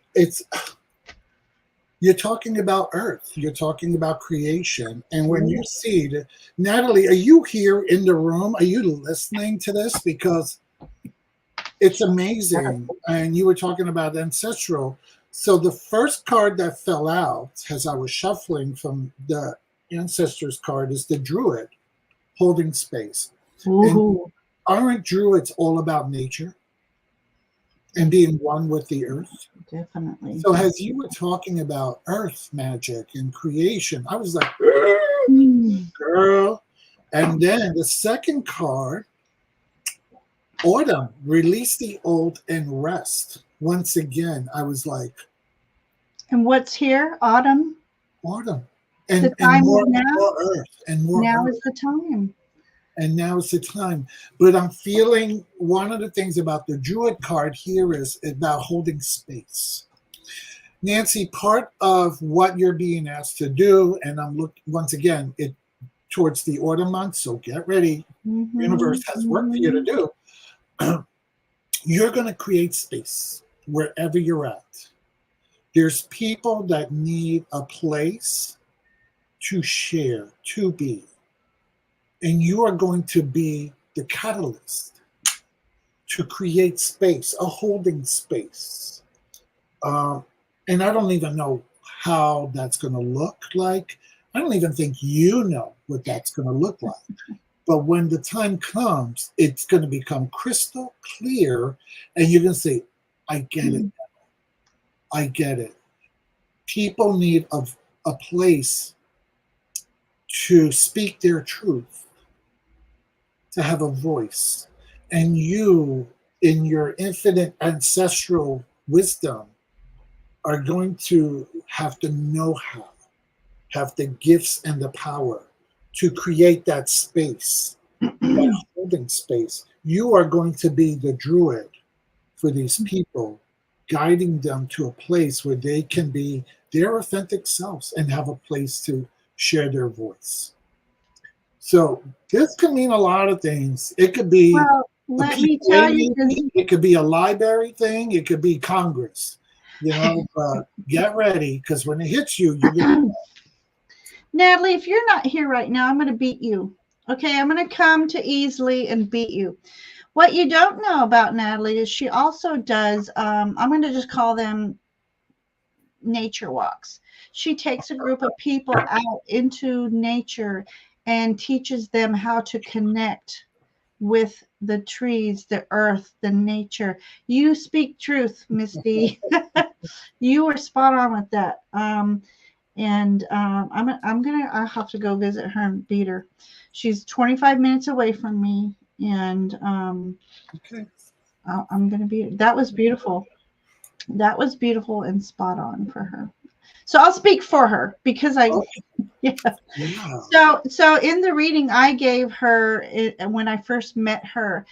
you're talking about earth, you're talking about creation. And when you see that, Natalie, are you here in the room? Are you listening to this? Because it's amazing. And you were talking about ancestral. So the first card that fell out as I was shuffling from the ancestors card is the druid holding space. And aren't druids all about nature and being one with the earth? Definitely. So as you were talking about earth magic and creation, I was like, girl. And then the second card, autumn, release the old and rest. Once again, I was like, and what's here? Autumn. Autumn. And more earth. And more now earth. Is the time. And now is the time. But I'm feeling one of the things about the druid card here is about holding space. Nancy, part of what you're being asked to do, and I'm looking once again towards the autumn month, so get ready. Universe has work for you to do. You're going to create space wherever you're at. There's people that need a place to share, to be. And you are going to be the catalyst to create space, a holding space. And I don't even know how that's going to look like. I don't even think you know what that's going to look like. But when the time comes, it's going to become crystal clear. And you're going to say, I get it. I get it. People need a place to speak their truth, to have a voice. And you, in your infinite ancestral wisdom, are going to have the know-how, have the gifts and the power to create that space, that holding space. You are going to be the druid for these people, guiding them to a place where they can be their authentic selves and have a place to share their voice. So this could mean a lot of things. It could be Well, a let me PTA tell you, meeting, it could be a library thing, it could be Congress. But get ready, because when it hits you, you're gonna. Natalie, if you're not here right now, I'm going to beat you. Okay, I'm going to come to Easily and beat you. What you don't know about Natalie is she also does, I'm going to just call them nature walks. She takes a group of people out into nature and teaches them how to connect with the trees, the earth, the nature. You speak truth, Miss D. You were spot on with that. I'll have to go visit her and beat her. She's 25 minutes away from me, and Okay. I'm gonna beat her. That was beautiful. That was beautiful and spot on for her. So I'll speak for her because yeah. So in the reading I gave her when I first met her,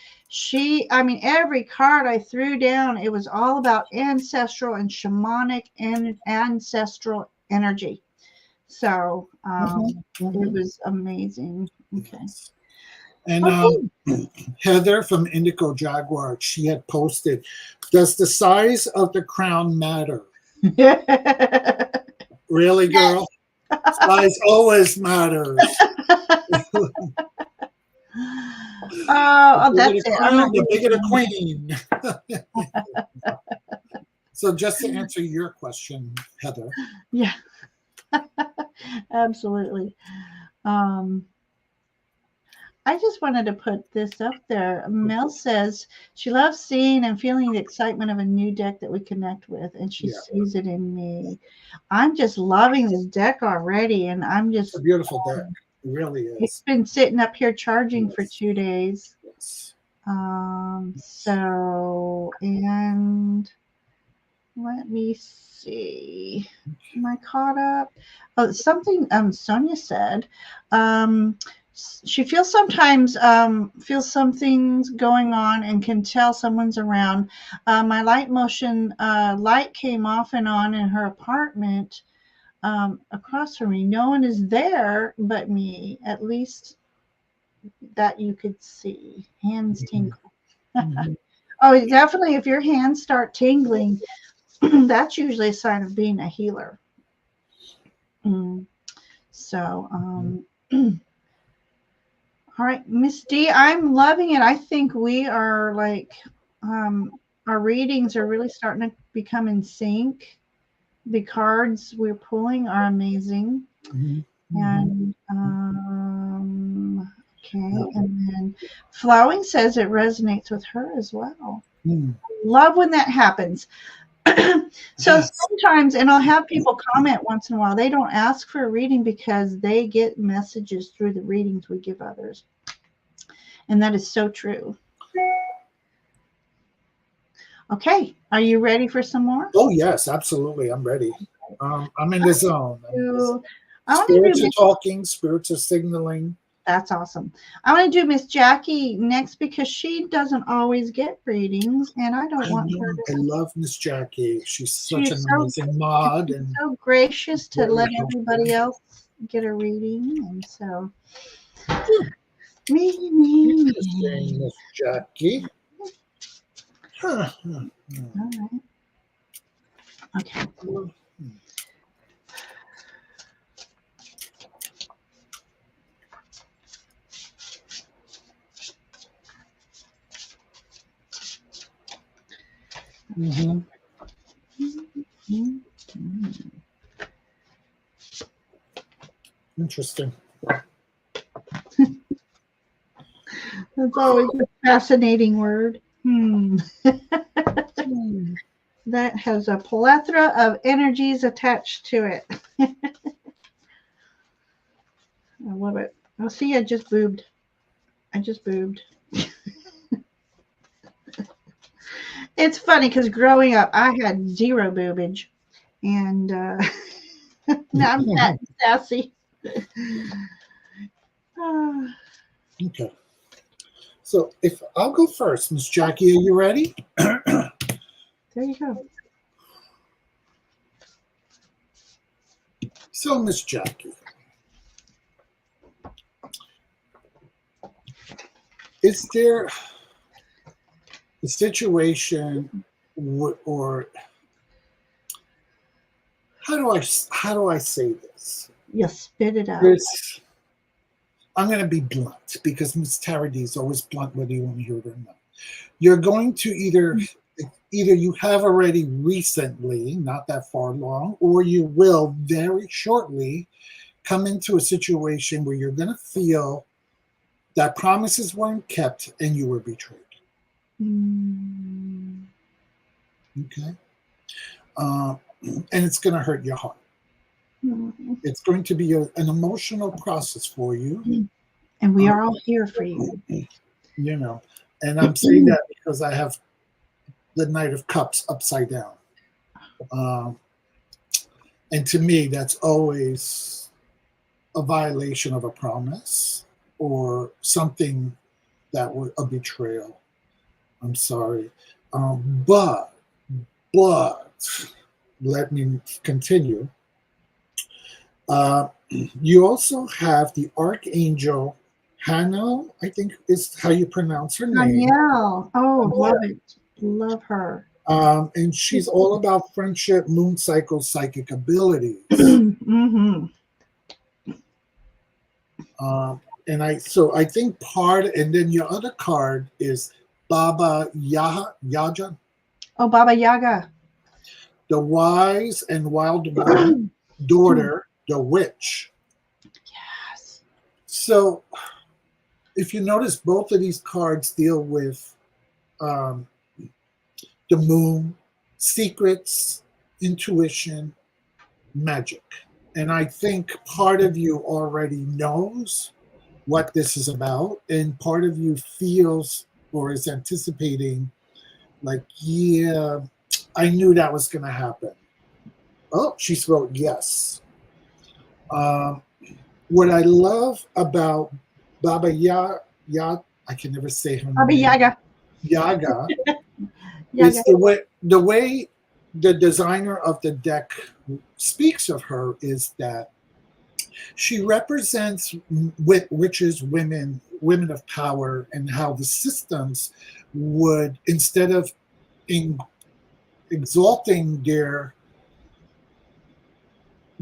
every card I threw down, it was all about ancestral and shamanic and ancestral energy. So it was amazing. Okay. And Heather from Indigo Jaguar, she had posted, does the size of the crown matter? Really, girl? Size always matters. That's it. The bigger the queen. So just to answer your question, Heather. Yeah. Absolutely. I just wanted to put this up there. Mel says she loves seeing and feeling the excitement of a new deck that we connect with, and she sees it in me. I'm just loving this deck already, and I'm just it's a beautiful deck. It really is. It's been sitting up here charging for 2 days. Yes. So, and let me see. Am I caught up? Oh, something Sonia said. She feels sometimes feels something's going on and can tell someone's around. My light motion light came off and on in her apartment across from me. No one is there but me, at least that you could see. Hands tingle. Oh, definitely. If your hands start tingling, that's usually a sign of being a healer. So, all right, Miss D, I'm loving it. I think we are like, our readings are really starting to become in sync. The cards we're pulling are amazing. And, okay. And then Flowing says it resonates with her as well. Love when that happens. So sometimes, and I'll have people comment once in a while, they don't ask for a reading because they get messages through the readings we give others. And that is so true. Okay. Are you ready for some more? Oh, yes, absolutely. I'm ready. I'm in the zone. Spirits are talking, spirits are signaling. That's awesome. I want to do Miss Jackie next because she doesn't always get readings, and I don't want her to. I love Miss Jackie. She's such an amazing mod. And so gracious to let everybody else get a reading. And so, interesting, Miss Jackie. All right. Okay. Interesting. That's always a fascinating word. That has a plethora of energies attached to it. I love it. Oh, see, I just boobed. It's funny because growing up, I had zero boobage. And now I'm fat and sassy. Okay. So if I'll go first, Miss Jackie, are you ready? There you go. So, Miss Jackie, is there a situation or how do I say this? You spit it out. This I'm going to be blunt because Miss TarotD is always blunt whether you want to hear it or not. You're going to either you have already recently, not that far along, or you will very shortly come into a situation where you're going to feel that promises weren't kept and you were betrayed. Mm. Okay. And it's going to hurt your heart. Mm. It's going to be an emotional process for you. And we are all here for you. You know, and I'm saying that because I have the Knight of Cups upside down. And to me, that's always a violation of a promise or something that was a betrayal. I'm sorry. But let me continue. You also have the Archangel Hannah, I think is how you pronounce her name. Danielle. Oh, love it. Love her. And she's all about friendship, moon cycle, psychic abilities. Mm-hmm. And I think and then your other card is Baba Yaga, Oh, Baba Yaga. the wise and wild woman, daughter, the witch. Yes. So if you notice, both of these cards deal with the moon, secrets, intuition, magic. And I think part of you already knows what this is about, and part of you feels or is anticipating, like, yeah, I knew that was going to happen. Oh, she wrote yes. What I love about Baba I can never say her Baba name. Yaga. Yaga. Yaga. Is the way the designer of the deck speaks of her is that she represents witches, women of power, and how the systems would, instead of exalting their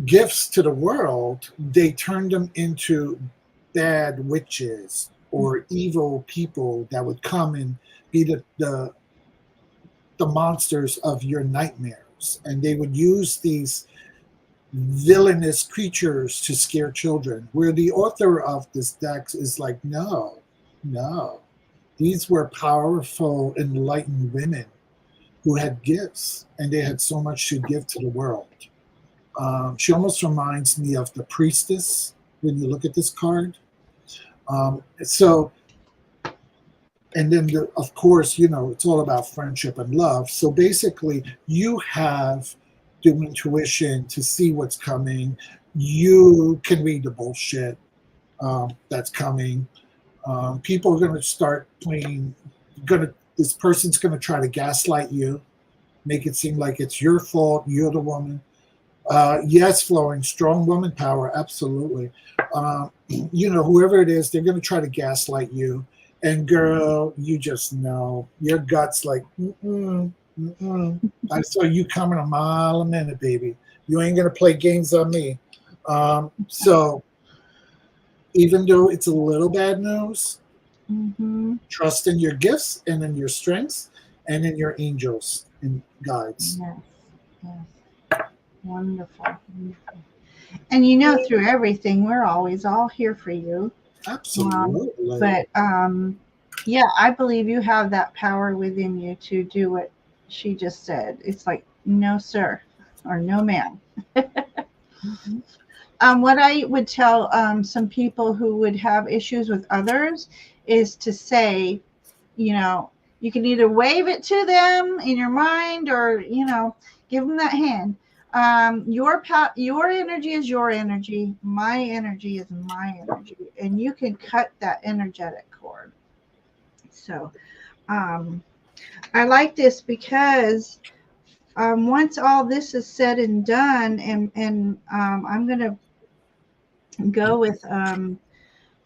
gifts to the world, they turned them into bad witches or evil people that would come and be the monsters of your nightmares. And they would use these villainous creatures to scare children, where the author of this deck is like, no. These were powerful, enlightened women who had gifts, and they had so much to give to the world. She almost reminds me of the priestess when you look at this card. And then, of course, it's all about friendship and love. So basically, you have the intuition to see what's coming. You can read the bullshit that's coming. People are going to start playing. This person's going to try to gaslight you, make it seem like it's your fault. You're the woman. Yes, flowing, strong woman power, absolutely. Whoever it is, they're going to try to gaslight you. And girl, you just know your gut's like, I saw you coming a mile a minute, baby. You ain't going to play games on me. So even though it's a little bad news, trust in your gifts and in your strengths and in your angels and guides. Yes. Wonderful. And through everything, we're always all here for you. Absolutely. But I believe you have that power within you to do what she just said. It's like, no, sir, or no, ma'am. What I would tell some people who would have issues with others is to say, you can either wave it to them in your mind or, give them that hand. Your energy is your energy. My energy is my energy. And you can cut that energetic cord. So I like this because once all this is said and done, and I'm going to go with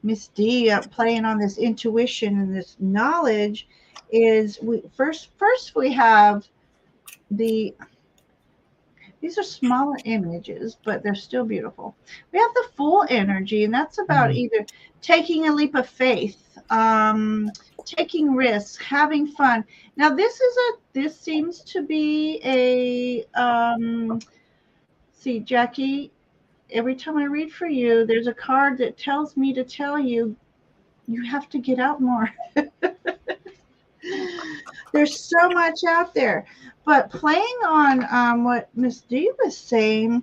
Miss D playing on this intuition and this knowledge, is we first we have the these are smaller images, but they're still beautiful. We have the full energy, and that's about either taking a leap of faith, taking risks, having fun. Now, this seems to be a see, Jackie. Every time I read for you, there's a card that tells me to tell you you have to get out more. There's so much out there. But playing on what Miss D was saying,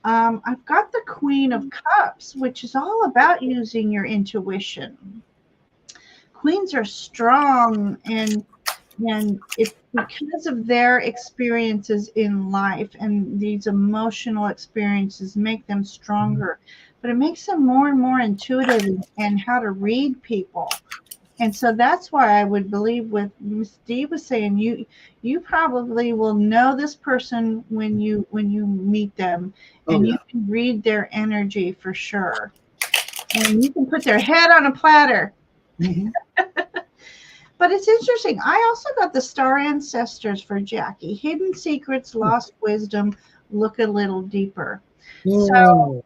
I've got the Queen of Cups, which is all about using your intuition. Queens are strong, and it's because of their experiences in life, and these emotional experiences make them stronger. But it makes them more and more intuitive and how to read people. And so that's why I would believe what Miss D was saying. You probably will know this person when you meet them, and you can read their energy for sure. And you can put their head on a platter. But it's interesting. I also got the star ancestors for Jackie. Hidden secrets, lost wisdom, look a little deeper. So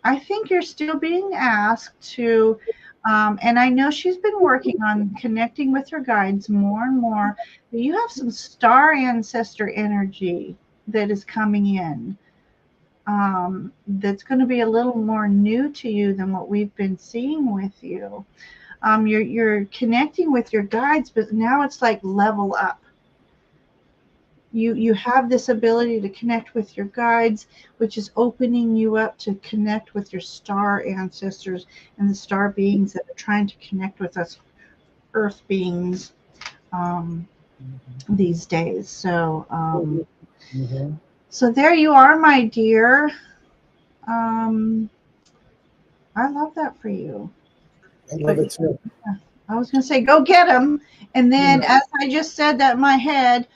I think you're still being asked to, and I know she's been working on connecting with her guides more and more, but you have some star ancestor energy that is coming in. That's going to be a little more new to you than what we've been seeing with you. You're connecting with your guides, but now it's like level up. You have this ability to connect with your guides, which is opening you up to connect with your star ancestors and the star beings that are trying to connect with us earth beings these days. So so there you are, my dear. I love that for you. I love it too. I was going to say, go get them. And then as I just said that in my head,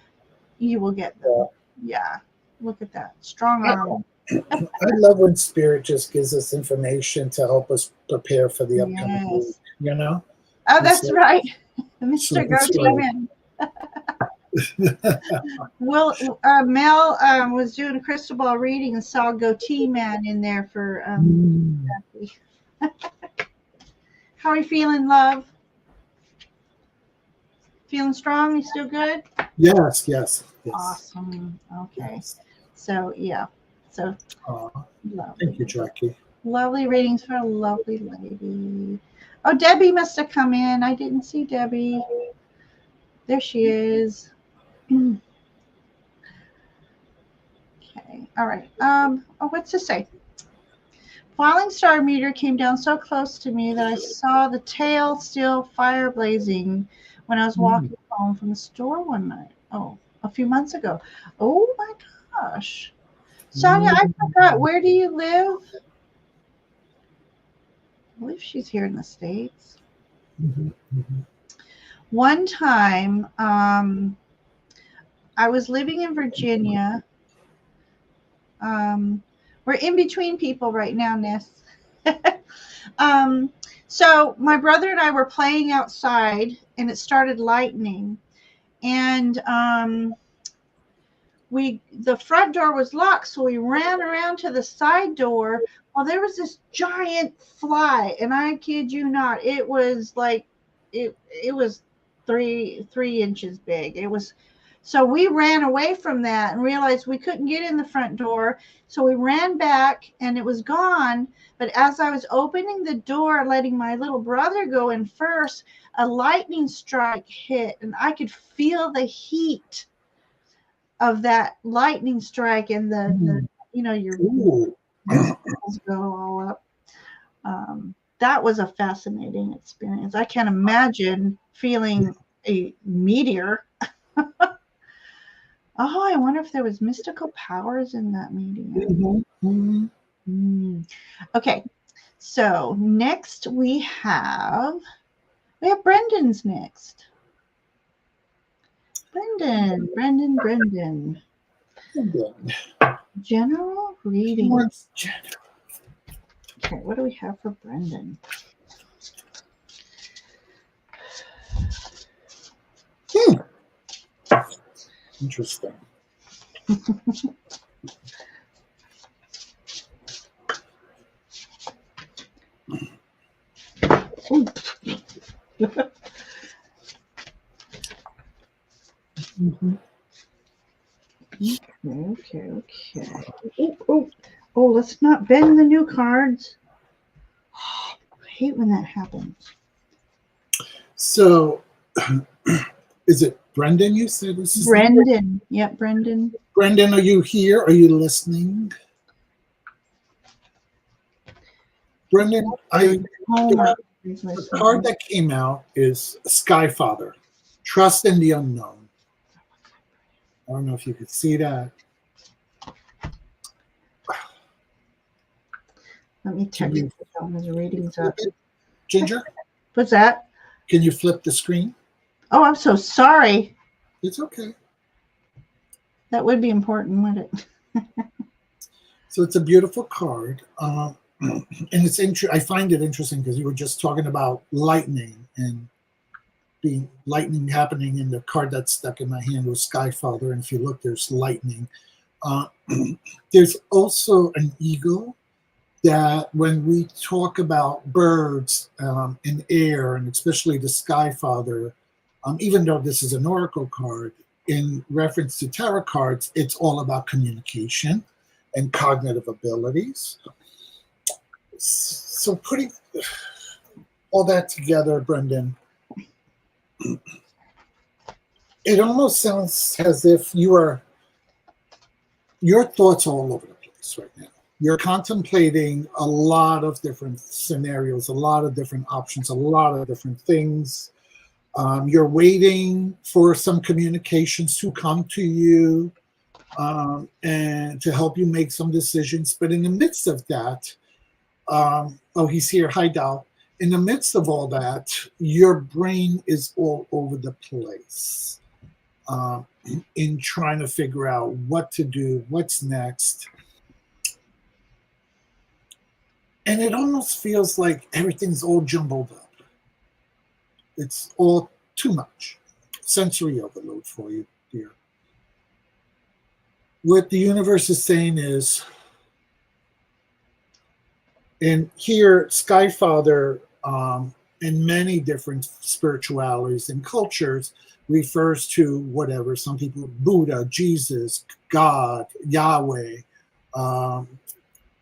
you will get them. Yeah. Look at that. Strong arm. I love when Spirit just gives us information to help us prepare for the upcoming week, you know? Oh, that's right. Mr. Go-Team. Well, Mel was doing a crystal ball reading and saw Goatee Man in there for How are you feeling, love? Feeling strong? You still good? Yes. Awesome. Okay. Yes. So, yeah. So, thank you, Jackie. Lovely readings for a lovely lady. Oh, Debbie must have come in. I didn't see Debbie. There she is. Okay. All right. What's this say? Falling star meteor came down so close to me that I saw the tail still fire blazing when I was walking home from the store one night. Oh, a few months ago. Oh my gosh. Sonia, I forgot. Where do you live? I believe she's here in the States. One time, I was living in Virginia. We're in between people right now, Ness. So my brother and I were playing outside, and it started lightning, and the front door was locked, so we ran around to the side door. Well, there was this giant fly, and I kid you not, it was like it was 3 inches big. It was. So we ran away from that and realized we couldn't get in the front door. So we ran back and it was gone. But as I was opening the door, letting my little brother go in first, a lightning strike hit, and I could feel the heat of that lightning strike, and the your muscles go all up. That was a fascinating experience. I can't imagine feeling a meteor. Oh, I wonder if there was mystical powers in that medium. Okay, so next we have Brendan's next. Brendan. And then General reading. once general. Okay, what do we have for Brendan? Interesting. Okay. Oh, let's not bend the new cards. I hate when that happens. So, is it Brendan you said? This is Brendan. Yep, Brendan. Brendan, are you here? Are you listening? Brendan, the card that came out is Skyfather, Trust in the Unknown. I don't know if you could see that. Let me check the readings up. Ginger? What's that? Can you flip the screen? Oh, I'm so sorry. It's okay. That would be important, wouldn't it? So it's a beautiful card. And it's I find it interesting because you were just talking about lightning and being lightning happening, and the card that stuck in my hand was Skyfather. And if you look, there's lightning. There's also an eagle that when we talk about birds in air, and especially the Skyfather, even though this is an oracle card, in reference to tarot cards, it's all about communication and cognitive abilities. So putting all that together, Brendan, it almost sounds as if your thoughts are all over the place right now. You're contemplating a lot of different scenarios, a lot of different options, a lot of different things. You're waiting for some communications to come to you and to help you make some decisions. But in the midst of that, oh, he's here. Hi, Dal. In the midst of all that, your brain is all over the place in trying to figure out what to do, what's next. And it almost feels like everything's all jumbled up. It's all too much. Sensory overload for you, dear. What the universe is saying is, and here, Skyfather, in many different spiritualities and cultures, refers to whatever, some people, Buddha, Jesus, God, Yahweh,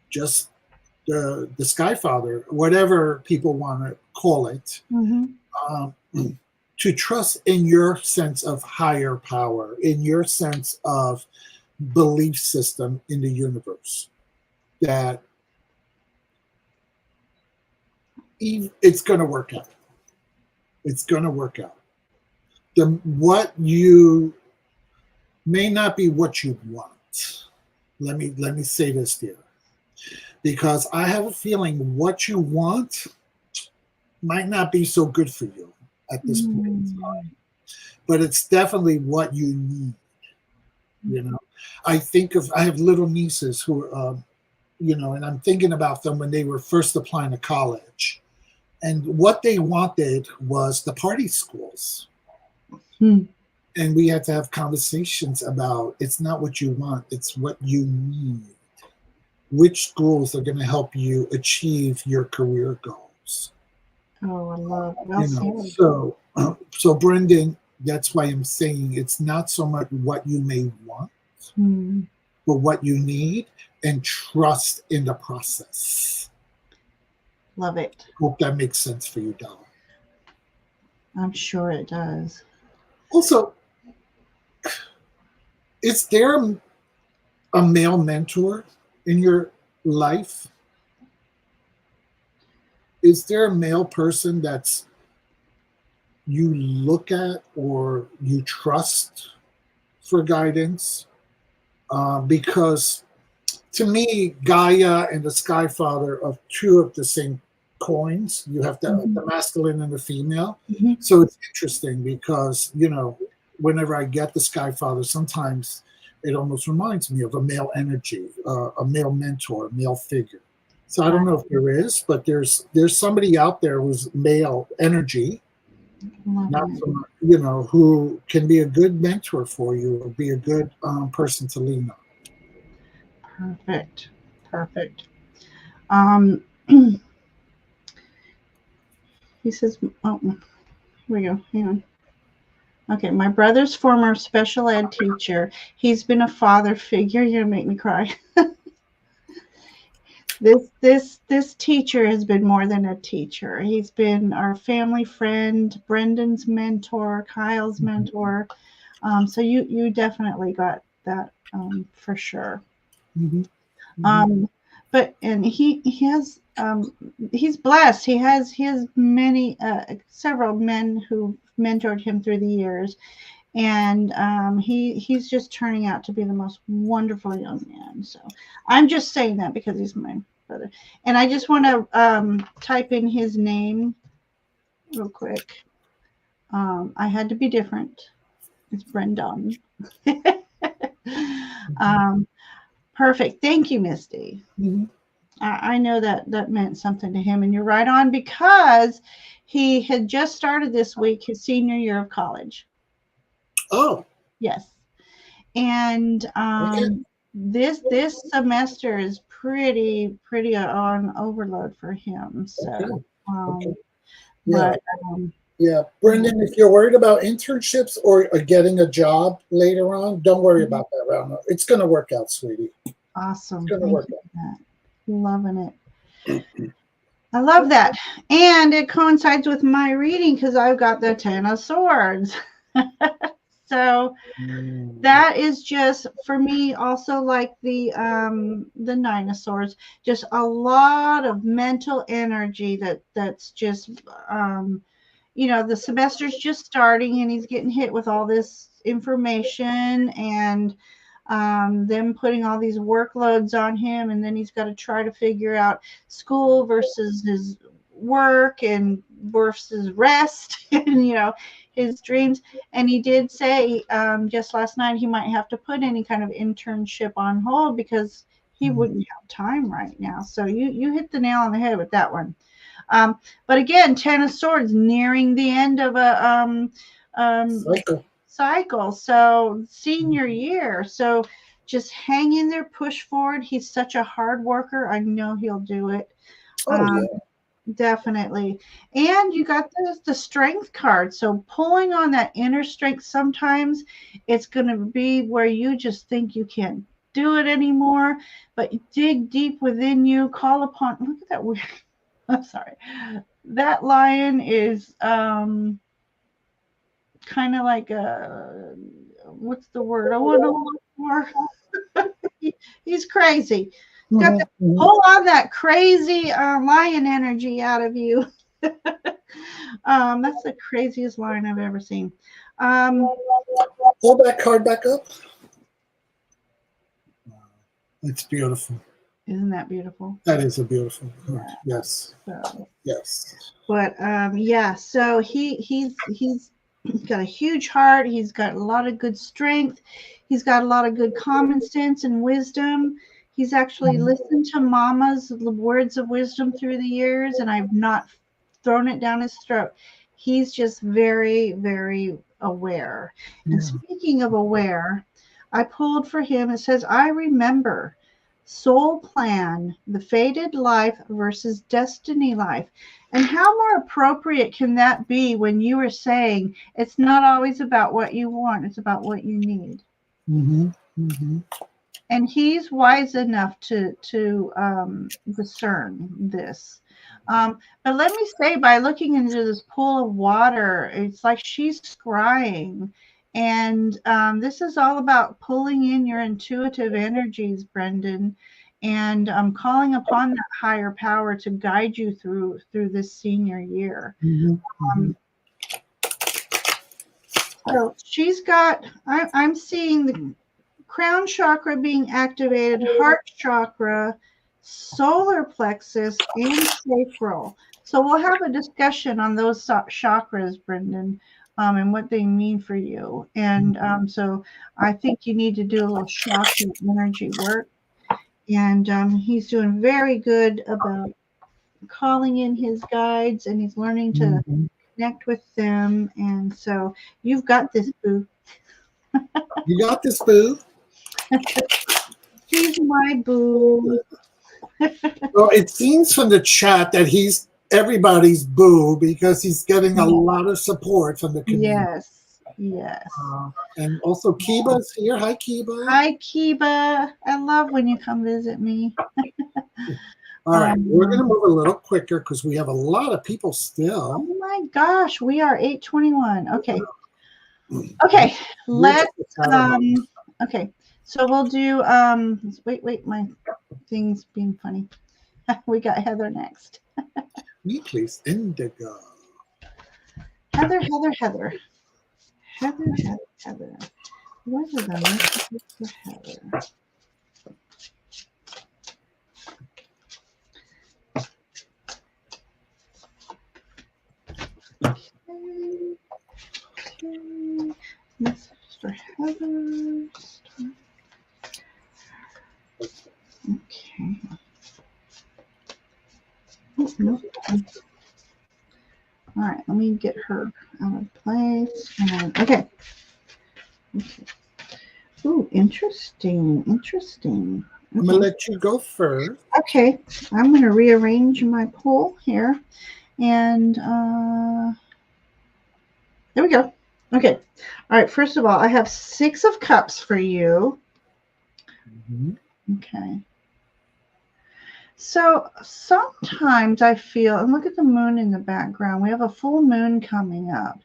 just the Skyfather, whatever people want to call it, to trust in your sense of higher power, in your sense of belief system in the universe, that it's going to work out. It's going to work out. What you may not be what you want. Let me say this here, because I have a feeling what you want might not be so good for you at this point in time, but it's definitely what you need. You know, I have little nieces who, and I'm thinking about them when they were first applying to college. And what they wanted was the party schools. And we had to have conversations about, it's not what you want, it's what you need. Which schools are going to help you achieve your career goals? Oh, I love that. So Brendan, that's why I'm saying it's not so much what you may want, but what you need, and trust in the process. Love it. Hope that makes sense for you, Donna. I'm sure it does. Also, is there a male mentor in your life? Is there a male person that's you look at or you trust for guidance? Because to me, Gaia and the Skyfather are two of the same coins. You have the masculine and the female. So it's interesting because, whenever I get the Skyfather, sometimes it almost reminds me of a male energy, a male mentor, a male figure. So I don't know if there is, but there's somebody out there who's male energy, not from, who can be a good mentor for you or be a good person to lean on. Perfect. Perfect. Um, he says, oh, here we go. Hang on. Okay, my brother's former special ed teacher. He's been a father figure. You're gonna make me cry. This teacher has been more than a teacher. He's been our family friend, Brendan's mentor, Kyle's mentor. So you definitely got that for sure. Mm-hmm. Mm-hmm. But and he has he's blessed. He has many several men who mentored him through the years, and he's just turning out to be the most wonderful young man. So I'm just saying that because he's my brother, and I just want to type in his name real quick. I had to be different. It's Brendan. Perfect. Thank you, Misty. Mm-hmm. I know that meant something to him, and you're right on, because he had just started this week his senior year of college. Oh, yes, and okay. this semester is pretty on overload for him. So, Okay. Yeah. but yeah, Brendan, if you're worried about internships or getting a job later on, don't worry about that round. It's going to work out, sweetie. Awesome. It's going to Thank work you out. for that. Loving it. I love that. And it coincides with my reading because I've got the Ten of Swords. So that is just for me also like the Nine of Swords, just a lot of mental energy that's just the semester's just starting and he's getting hit with all this information and them putting all these workloads on him, and then he's got to try to figure out school versus his work and versus rest and his dreams. And he did say just last night he might have to put any kind of internship on hold because he wouldn't have time right now. So you hit the nail on the head with that one. But again, Ten of Swords nearing the end of a cycle. So senior year. So just hang in there, push forward. He's such a hard worker. I know he'll do it. Yeah. Definitely. And you got the strength card. So pulling on that inner strength, sometimes it's going to be where you just think you can't do it anymore, but dig deep within you, call upon, look at that weird. I'm sorry. That lion is kind of like a, what's the word? I want to look more. He's crazy. He's got to pull on that crazy lion energy out of you. That's the craziest lion I've ever seen. Pull that card back up. It's beautiful. Isn't that beautiful? That is a beautiful card. Yes. So, yes. But yeah, so he's got a huge heart. He's got a lot of good strength. He's got a lot of good common sense and wisdom. He's actually listened to Mama's words of wisdom through the years, and I've not thrown it down his throat. He's just very, very aware. Yeah. And speaking of aware, I pulled for him. It says, I remember soul plan, the fated life versus destiny life. And how more appropriate can that be when you were saying it's not always about what you want, it's about what you need. Mm-hmm. Mm-hmm. And he's wise enough to discern this. But let me say, by looking into this pool of water, it's like she's scrying. And this is all about pulling in your intuitive energies, Brendan, and calling upon that higher power to guide you through this senior year. Mm-hmm. So she's got, I'm seeing the crown chakra being activated, heart chakra, solar plexus, and sacral. So we'll have a discussion on those chakras, Brendan. and what they mean for you. And so I think you need to do a little chakra energy work. And he's doing very good about calling in his guides, and he's learning to Mhm. connect with them. And so you've got this, boo. You got this, boo. He's my boo. Well, it seems from the chat that he's everybody's boo because he's getting a lot of support from the community. Yes, yes. And also Kiba's here. Hi, Kiba. Hi, Kiba. I love when you come visit me. All right, we're going to move a little quicker because we have a lot of people still. Oh my gosh, we are 8:21. Okay. Okay, let's okay. So we'll do wait, my thing's being funny. We got Heather next. Me, please. Indigo. Heather. What are the messages for Heather? Okay. Message for Heather. Okay. Oh, no. All right, let me get her out of place. Okay. Ooh, interesting. Okay. I'm going to let you go first. Okay, I'm going to rearrange my pool here. And there we go. Okay. All right, first of all, I have 6 of Cups for you. Okay. So sometimes I feel, and look at the moon in the background, we have a full moon coming up.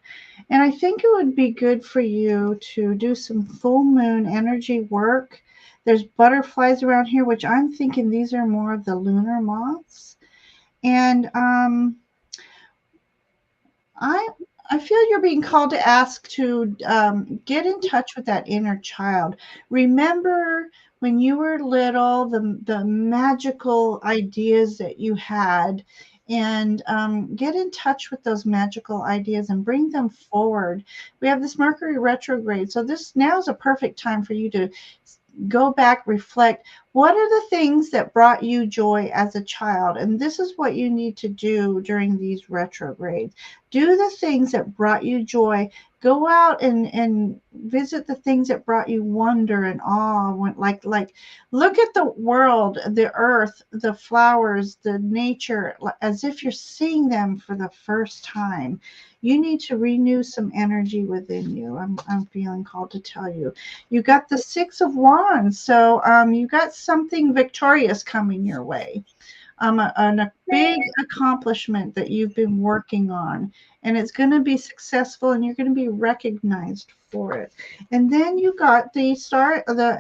And I think it would be good for you to do some full moon energy work. There's butterflies around here, which I'm thinking these are more of the lunar moths. And I feel you're being called to ask to get in touch with that inner child. Remember when you were little, the magical ideas that you had, and get in touch with those magical ideas and bring them forward. We have this Mercury retrograde, so this now is a perfect time for you to go back, reflect. What are the things that brought you joy as a child? And this is what you need to do during these retrogrades. Do the things that brought you joy. Go out and visit the things that brought you wonder and awe. Like look at the world, the earth, the flowers, the nature, as if you're seeing them for the first time. You need to renew some energy within you. I'm feeling called to tell you. You got the 6 of Wands, so you got something victorious coming your way. A big accomplishment that you've been working on, and it's going to be successful, and you're going to be recognized for it. And then you got the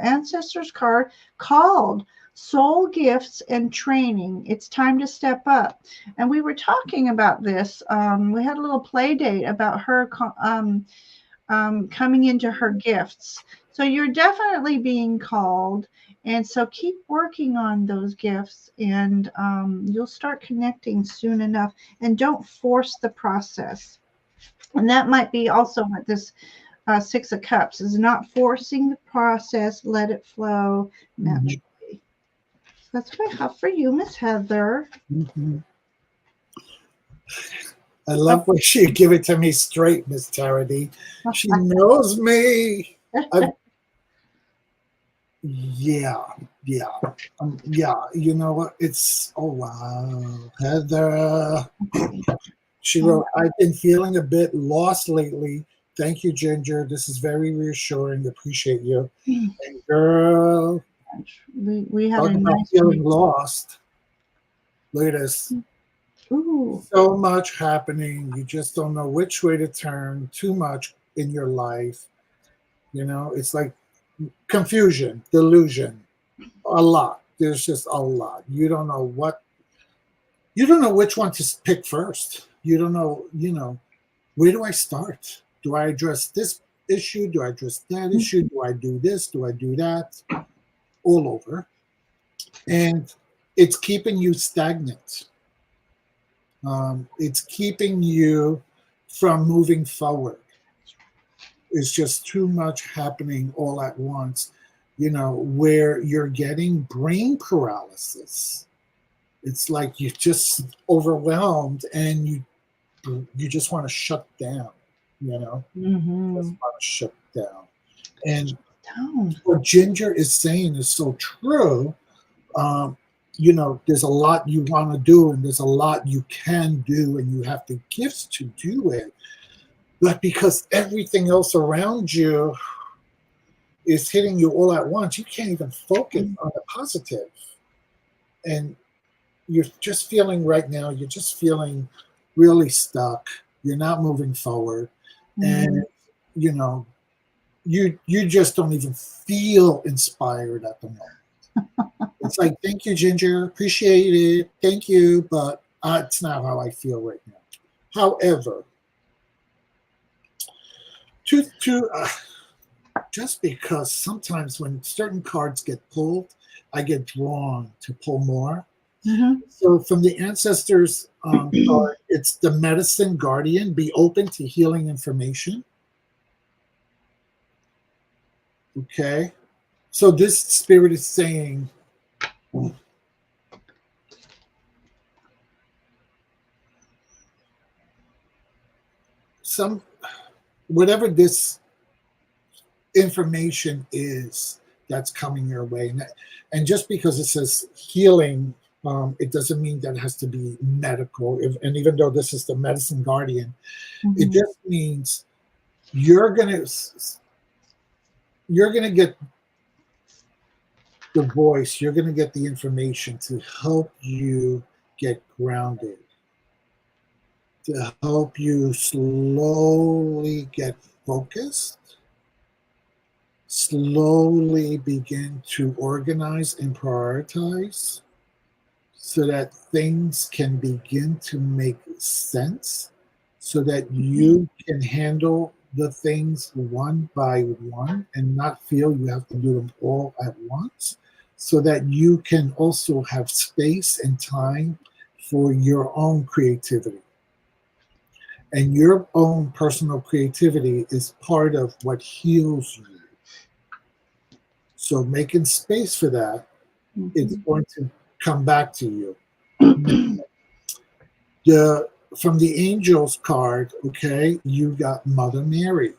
ancestors card called Soul Gifts and Training. It's time to step up. And we were talking about this. We had a little play date about her coming into her gifts. So you're definitely being called. And so keep working on those gifts, and you'll start connecting soon enough. And don't force the process. And that might be also what this 6 of Cups is, not forcing the process. Let it flow naturally. So that's what I have for you, Miss Heather. I love when she give it to me straight, Miss TarotD. She knows me. Yeah. You know what? It's wow, Heather. She wrote, "I've been feeling a bit lost lately. Thank you, Ginger. This is very reassuring. Appreciate you." And girl, we had talk a about nice feeling lost. Look at this. Ooh. So much happening. You just don't know which way to turn. Too much in your life. You know, it's like confusion, delusion, a lot. There's just a lot. You don't know which one to pick first. You don't know, where do I start? Do I address this issue? Do I address that issue? Do I do this? Do I do that? All over. And it's keeping you stagnant. It's keeping you from moving forward. It's just too much happening all at once, where you're getting brain paralysis. It's like you're just overwhelmed and you just want to shut down, just want to shut down. And what Ginger is saying is so true. There's a lot you want to do and there's a lot you can do and you have the gifts to do it. But because everything else around you is hitting you all at once, you can't even focus on the positive. And you're just feeling right now, you're just feeling really stuck. You're not moving forward. And, you just don't even feel inspired at the moment. It's like, thank you, Ginger. Appreciate it. Thank you. But it's not how I feel right now. However, just because sometimes when certain cards get pulled, I get drawn to pull more. So from the ancestors card, it's the medicine guardian. Be open to healing information. Okay. So this spirit is saying, whatever this information is that's coming your way, and just because it says healing, it doesn't mean that it has to be medical. And even though this is the medicine guardian, it just means you're gonna get the voice, you're gonna get the information to help you get grounded, to help you slowly get focused, slowly begin to organize and prioritize so that things can begin to make sense, so that you can handle the things one by one and not feel you have to do them all at once, so that you can also have space and time for your own creativity. And your own personal creativity is part of what heals you. So making space for that, it's going to come back to you. From the angels card, okay, you got Mother Mary.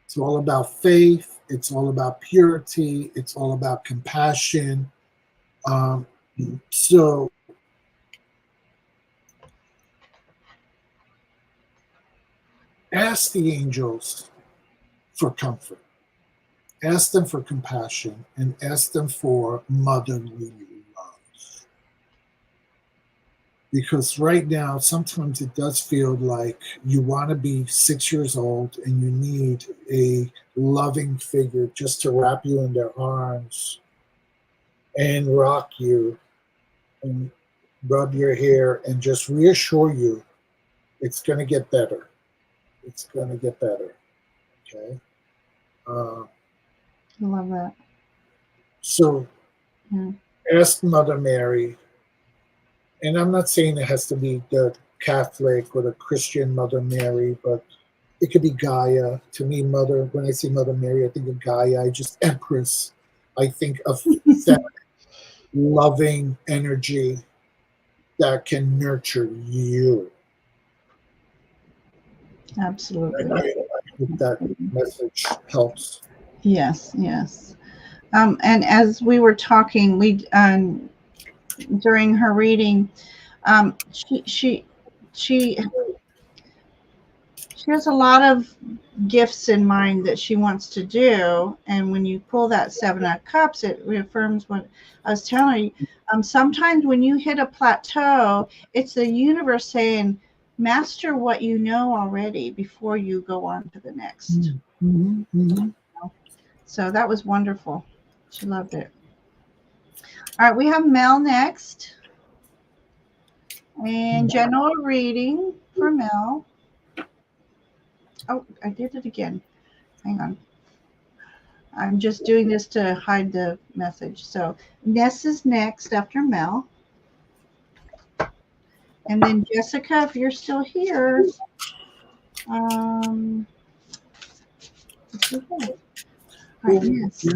It's all about faith. It's all about purity. It's all about compassion. So ask the angels for comfort. Ask them for compassion and ask them for motherly love. Because right now, sometimes it does feel like you want to be 6 years old and you need a loving figure just to wrap you in their arms and rock you and rub your hair and just reassure you it's going to get better. It's going to get better. Okay. I love that. So ask Mother Mary, and I'm not saying it has to be the Catholic or the Christian Mother Mary, but it could be Gaia. To me, when I say Mother Mary, I think of Gaia, just Empress. I think of that loving energy that can nurture you. Absolutely. I hope that message helps. Yes, yes. And as we were talking, during her reading, she has a lot of gifts in mind that she wants to do. And when you pull that 7 of Cups, it reaffirms what I was telling you. Sometimes when you hit a plateau, it's the universe saying, master what you know already before you go on to the next. So that was wonderful. She loved it. All right, we have Mel next. And general reading for Mel. Oh, I did it again. Hang on. I'm just doing this to hide the message. So Ness is next after Mel. And then Jessica, if you're still here. All right, yes.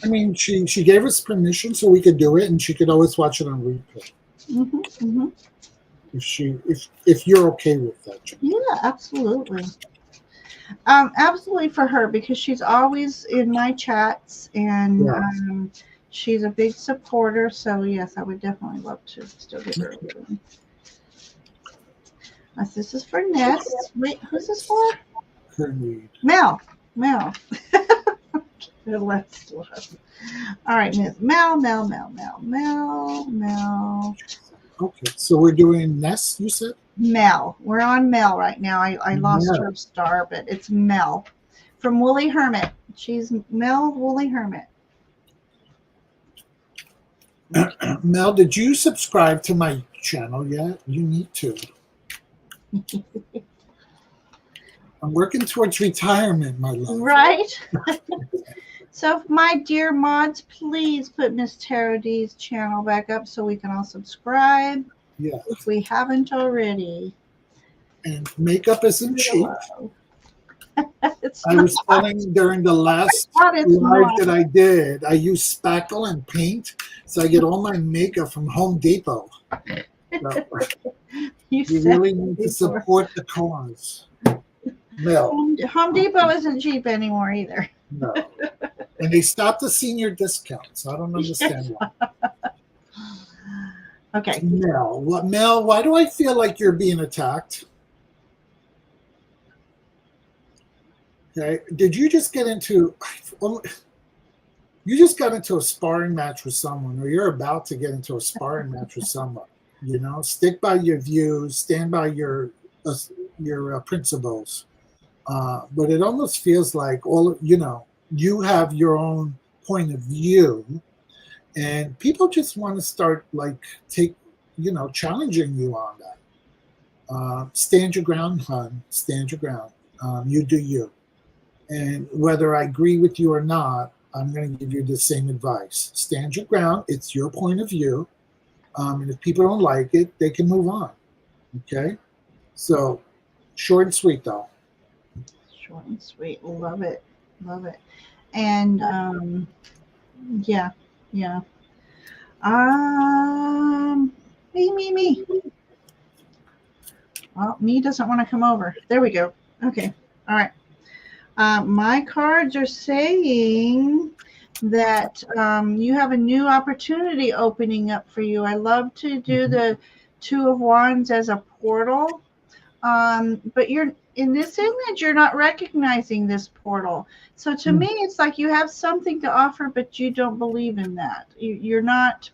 I mean, she gave us permission so we could do it, and she could always watch it on replay if you're okay with that, Jen. Yeah, absolutely. Absolutely for her, because she's always in my chats, and she's a big supporter. So yes, I would definitely love to still give her a reading. This is for Ness. Wait, who's this for? Mel. All right, Miss Mel. Okay, so we're doing Ness, you said? Mel. We're on Mel right now. I lost her star, but it's Mel from Woolly Hermit. She's Mel Woolly Hermit. Mel, did you subscribe to my channel yet? You need to. I'm working towards retirement, my love. Right? So, my dear mods, please put Miss TarotD's channel back up so we can all subscribe. Yeah. If we haven't already. And makeup isn't cheap. I was telling during the last live that I did, I use spackle and paint, so I get all my makeup from Home Depot. So, you really need to support the cause. Mel. Home Depot isn't cheap anymore either. No. And they stopped the senior discounts. I don't understand why. Okay. Mel, why do I feel like you're being attacked? Okay. Did you just get into a sparring match with someone, or you're about to get into a sparring match with someone? You know, stick by your views, stand by your principles. But it almost feels like you have your own point of view, and people just want to start challenging you on that. Stand your ground, hon. Stand your ground. You do you. And whether I agree with you or not, I'm going to give you the same advice. Stand your ground. It's your point of view. And if people don't like it, they can move on. Okay? So, short and sweet, though. Short and sweet. Love it. And, yeah. Me. Well, me doesn't want to come over. There we go. Okay. All right. My cards are saying that you have a new opportunity opening up for you. I love to do the Two of Wands as a portal, but you're in this image, you're not recognizing this portal. So to me, it's like you have something to offer, but you don't believe in that. You're not.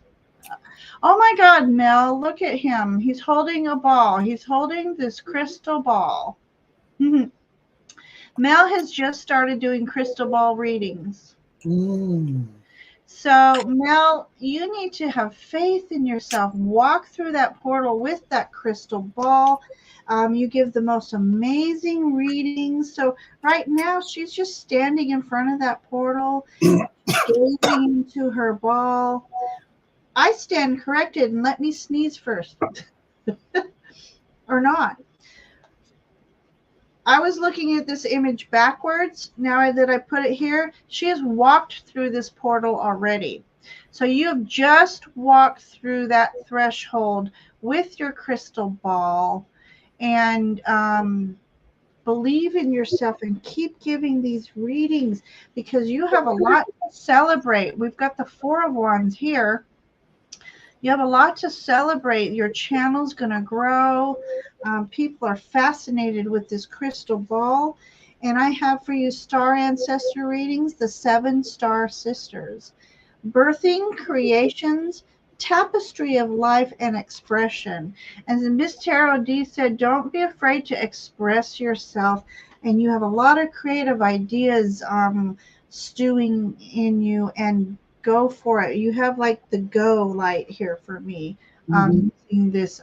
Oh my God, Mel, look at him. He's holding a ball. He's holding this crystal ball. Mel has just started doing crystal ball readings. So, Mel, you need to have faith in yourself. Walk through that portal with that crystal ball. You give the most amazing readings. So right now, she's just standing in front of that portal, gazing into her ball. I stand corrected, and let me sneeze first. Or not. I was looking at this image backwards. Now that I put it here, she has walked through this portal already. So you have just walked through that threshold with your crystal ball, and believe in yourself and keep giving these readings, because you have a lot to celebrate. We've got the Four of Wands here. You have a lot to celebrate. Your channel's going to grow. People are fascinated with this crystal ball. And I have for you star ancestor readings, the 7 star sisters. Birthing, creations, tapestry of life, and expression. As Miss TarotD said, don't be afraid to express yourself. And you have a lot of creative ideas stewing in you, and go for it. You have like the go light here for me, using this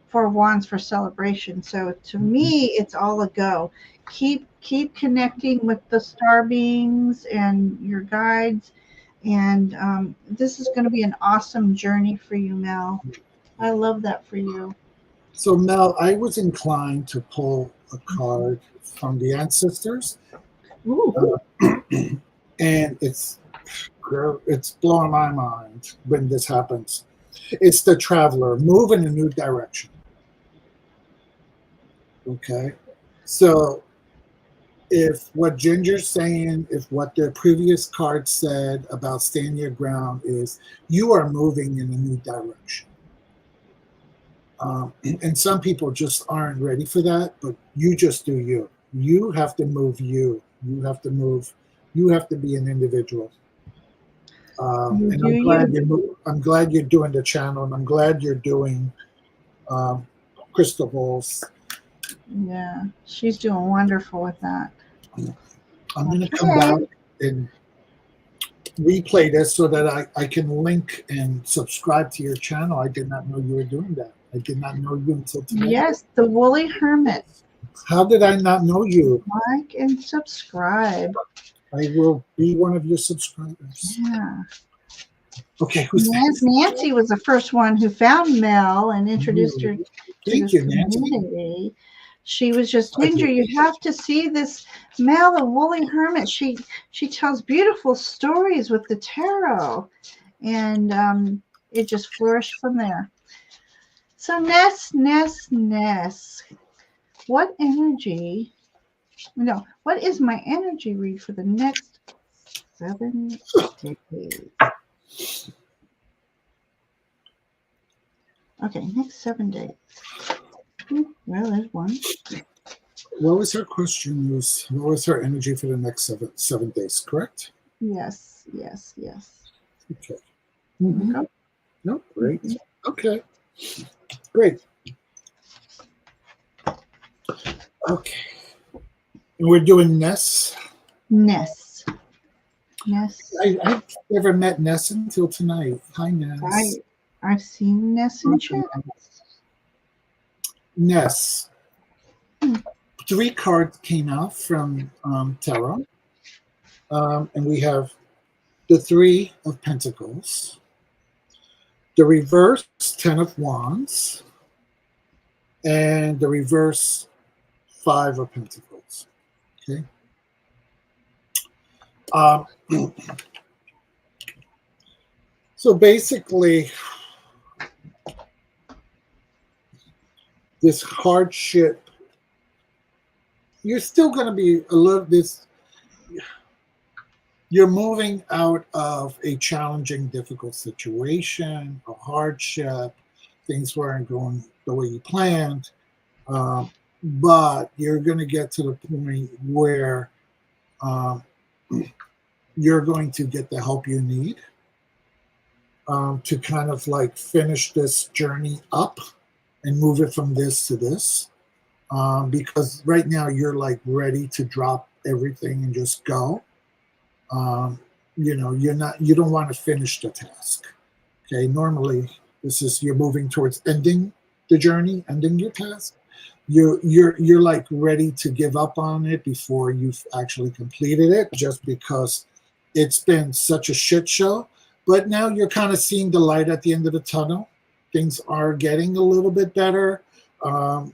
Four of Wands for celebration. So to me, it's all a go. Keep connecting with the star beings and your guides, and this is going to be an awesome journey for you, Mel. I love that for you. So Mel, I was inclined to pull a card from the ancestors, Ooh. and it's blowing my mind when this happens. It's the traveler, move in a new direction. Okay, so if what Ginger's saying, if what the previous card said about stand your ground is you are moving in a new direction. And some people just aren't ready for that, but you just do you. You have to move you. You have to move. You have to be an individual. You And do you. I'm glad you're doing the channel, and I'm glad you're doing um, crystal balls. Yeah, she's doing wonderful with that. I'm going to come back and replay this so that I can link and subscribe to your channel. I did not know you were doing that. I did not know you until today. Yes, the Woolly Hermit. How did I not know you? Like and subscribe. I will be one of your subscribers. Yeah. Okay, who's next? Nancy was the first one who found Mel and introduced her to Thank this you, Nancy. community. She was just, Ginger, you have to see this Mel, the Woolly Hermit. She tells beautiful stories with the tarot. And it just flourished from there. So Ness. What energy, no, what is my energy read for the next 7 days? Okay, next 7 days. Well, there's one. What was her question? What was her energy for the next seven days, correct? Yes. Okay. Mm-hmm. No, great. Mm-hmm. Okay. Great. Okay. And we're doing Ness. Ness. I've never met Ness until tonight. Hi, Ness. I've seen Ness in chat. Ness. 3 cards came out from Tarot. And we have the 3 of Pentacles, the reverse 10 of Wands, and the reverse 5 of Pentacles. Okay. So basically, this hardship, you're still going to be a little this. You're moving out of a challenging, difficult situation, a hardship. Things weren't going the way you planned, but you're going to get to the point where you're going to get the help you need to kind of like finish this journey up and move it from this to this. Because right now you're like ready to drop everything and just go. You don't want to finish the task. Okay. Normally you're moving towards ending the journey, ending your task. You're like ready to give up on it before you've actually completed it, just because it's been such a shit show. But now you're kind of seeing the light at the end of the tunnel. Things are getting a little bit better.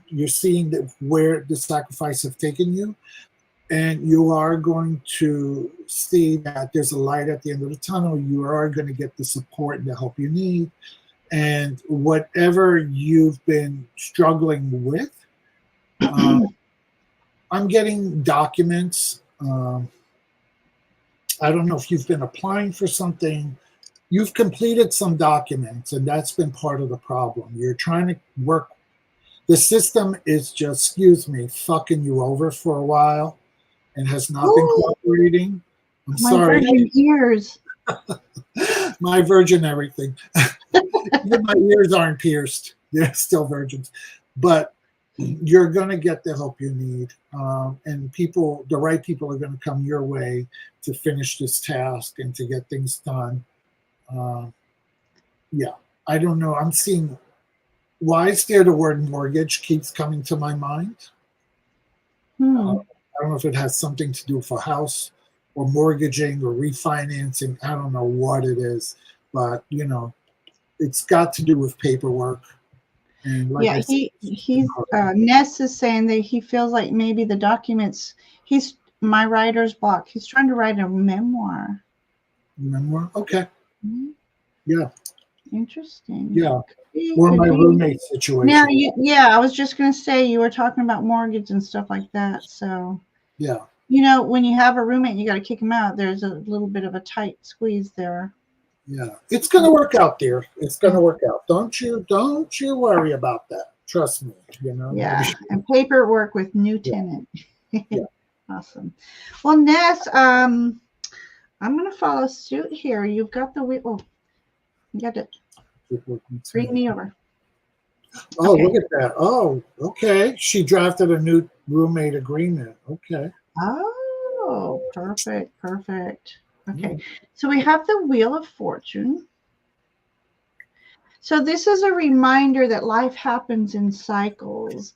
You're seeing where the sacrifice have taken you, and you are going to see that there's a light at the end of the tunnel. You are going to get the support and the help you need, and whatever you've been struggling with, I'm getting documents. I don't know if you've been applying for something. You've completed some documents, and that's been part of the problem. You're trying to work. The system is just, fucking you over for a while and has not been cooperating. I'm sorry. My virgin ears. My virgin everything. Even my ears aren't pierced. They're still virgins. But you're going to get the help you need. And the right people are going to come your way to finish this task and to get things done. I don't know. I'm seeing, why is there the word mortgage keeps coming to my mind? I don't know if it has something to do with a house or mortgaging or refinancing. I don't know what it is, but it's got to do with paperwork. And like Yeah, I said, he's Ness is saying that he feels like maybe the documents, he's my writer's block. He's trying to write a memoir. memoir. Okay. Mhm. Yeah. Interesting. Yeah. Or Could my be. roommate Now, situation. yeah, I was just going to say you were talking about mortgage and stuff like that. So, Yeah. you know, when you have a roommate, you got to kick him out. There's a little bit of a tight squeeze there. Yeah. It's gonna work out, dear. It's gonna work out. Don't you worry about that. Trust me. You know. Yeah, and paperwork with new Yeah. tenant. Yeah. Awesome. Well, Ness, I'm going to follow suit here. You've got the oh, you got to bring me over. Oh, Okay. look at that. Oh, okay. She drafted a new roommate agreement. Okay. Oh, perfect, perfect. Yeah. Okay, so we have the Wheel of Fortune. So this is a reminder that life happens in cycles.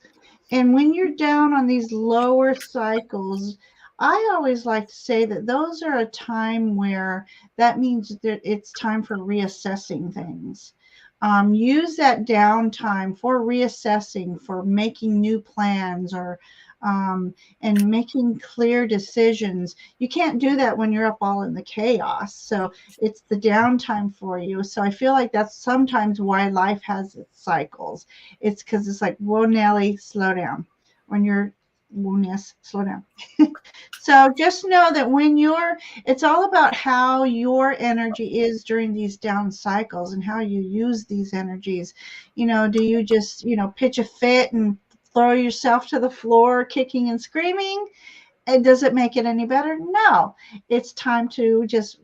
And when you're down on these lower cycles, I always like to say that those are a time where that means that it's time for reassessing things. Use that downtime for reassessing, for making new plans, or and making clear decisions. You can't do that when you're up all in the chaos. So it's the downtime for you. So I feel like that's sometimes why life has its cycles. It's because it's like, whoa, Nelly, slow down. When you're, whoa, Ness, slow down. So just know that when it's all about how your energy is during these down cycles and how you use these energies. You know, do you just, pitch a fit and throw yourself to the floor, kicking and screaming? And does it make it any better? No. It's time to just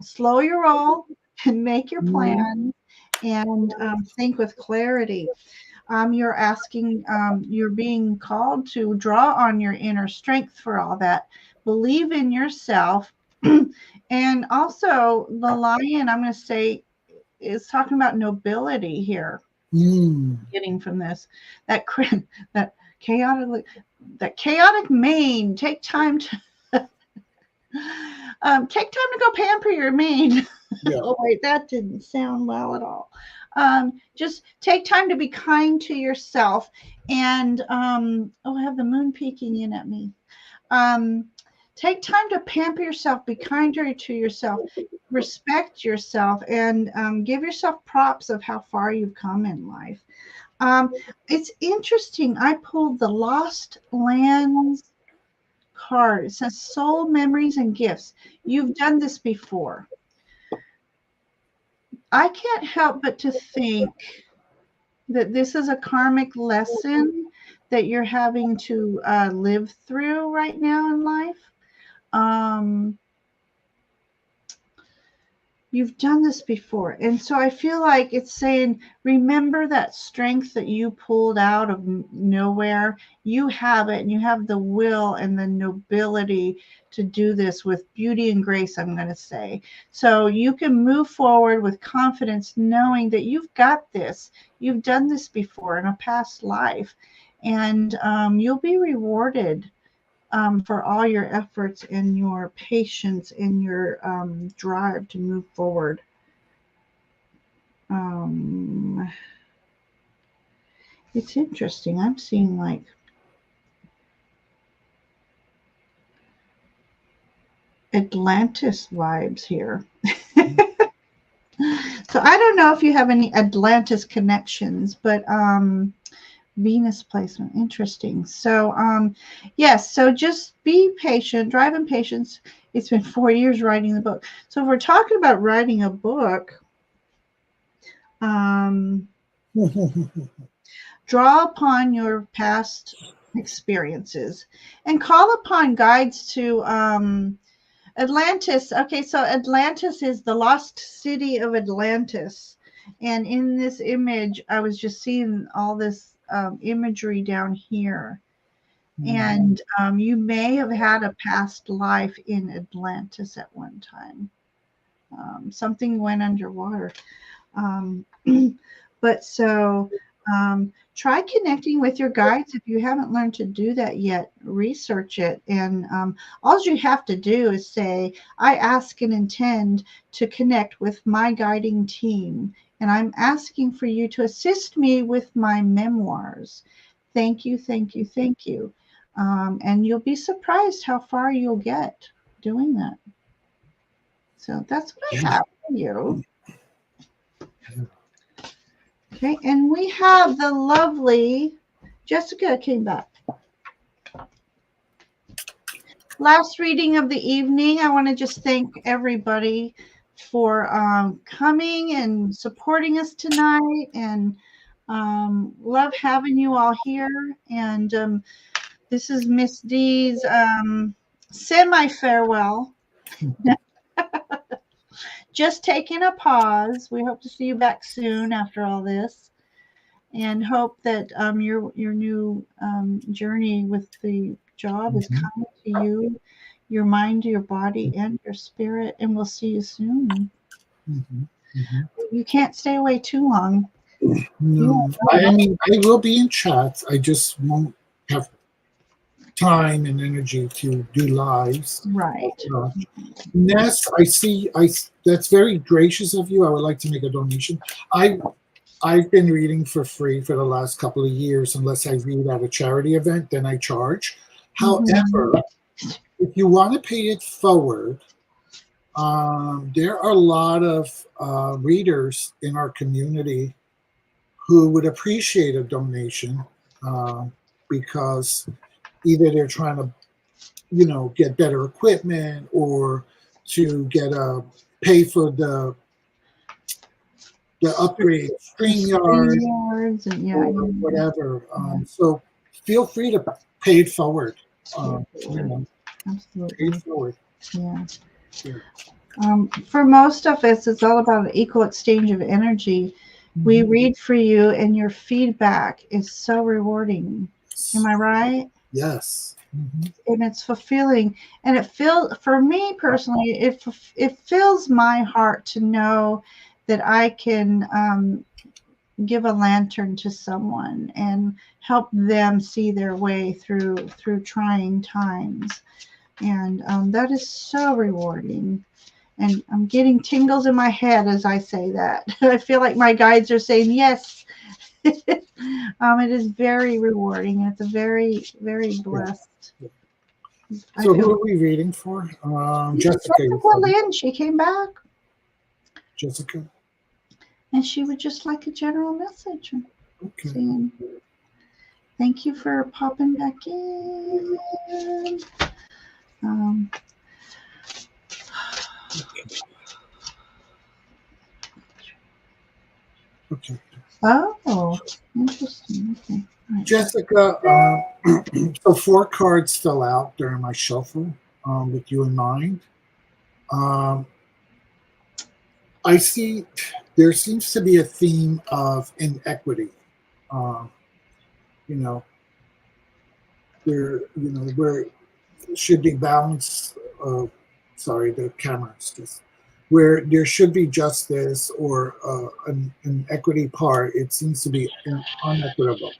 slow your roll and make your plan and think with clarity. You're being called to draw on your inner strength for all that. Believe in yourself. And also, the lion, I'm going to say, is talking about nobility here. Mm. Getting from this, that that chaotic, mane. Take time to go pamper your mane. Yeah. Oh wait, that didn't sound well at all. Just take time to be kind to yourself. And I have the moon peeking in at me. Take time to pamper yourself, be kinder to yourself, respect yourself, and give yourself props of how far you've come in life. It's interesting. I pulled the Lost Lands card. It says soul memories and gifts. You've done this before. I can't help but to think that this is a karmic lesson that you're having to live through right now in life. Um, you've done this before. And so I feel like it's saying, remember that strength that you pulled out of nowhere. You have it, and you have the will and the nobility to do this with beauty and grace, I'm going to say. So you can move forward with confidence, knowing that you've got this. You've done this before in a past life, and you'll be rewarded for all your efforts and your patience and your drive to move forward. Um, it's interesting. I'm seeing like Atlantis vibes here. So I don't know if you have any Atlantis connections, but Venus placement, interesting. So yes, so just be patient, drive in patience. It's been 4 years writing the book. So if we're talking about writing a book, draw upon your past experiences and call upon guides to Atlantis. Okay, so Atlantis is the lost city of Atlantis. And in this image, I was just seeing all this imagery down here. And you may have had a past life in Atlantis at one time. Something went underwater. Um, but so try connecting with your guides. If you haven't learned to do that yet, research it. And all you have to do is say, I ask and intend to connect with my guiding team and I'm asking for you to assist me with my memoirs. Thank you, thank you, thank you. And you'll be surprised how far you'll get doing that. So that's what I have for you. Okay, and we have the lovely Jessica came back. Last reading of the evening. I want to just thank everybody for coming and supporting us tonight, and love having you all here. And this is Miss D's semi-farewell. Just taking a pause. We hope to see you back soon after all this, and hope that your new journey with the job is coming to you, your mind, your body, and your spirit. And we'll see you soon. You can't stay away too long. No, I mean, I will be in chats. I just won't have time and energy to do lives. Right. Ness, I see. That's very gracious of you. I would like to make a donation. I've been reading for free for the last couple of years. Unless I read at a charity event, then I charge. However, if you want to pay it forward, there are a lot of readers in our community who would appreciate a donation because either they're trying to, get better equipment or to get pay for the upgrade StreamYard or whatever. So feel free to pay it forward. Absolutely. Pay it forward. Yeah. Sure. For most of us, it's all about an equal exchange of energy. We read for you, and your feedback is so rewarding. Am I right? Yes. And it's fulfilling, and it feels, for me personally, it fills my heart to know that I can give a lantern to someone and help them see their way through trying times, and that is so rewarding. And I'm getting tingles in my head as I say that. I feel like my guides are saying yes. It is very rewarding. It's a very, very blessed. So who are we reading for? Jessica. Lynn, she came back. Jessica. And she would just like a general message. Okay. Saying, thank you for popping back in. Okay. Oh, interesting. Okay. Right. Jessica, so 4 cards fell out during my shuffle with you in mind. I see there seems to be a theme of inequity. Where should be balance. Sorry, the camera's just where there should be justice or an equity part. It seems to be unequitable.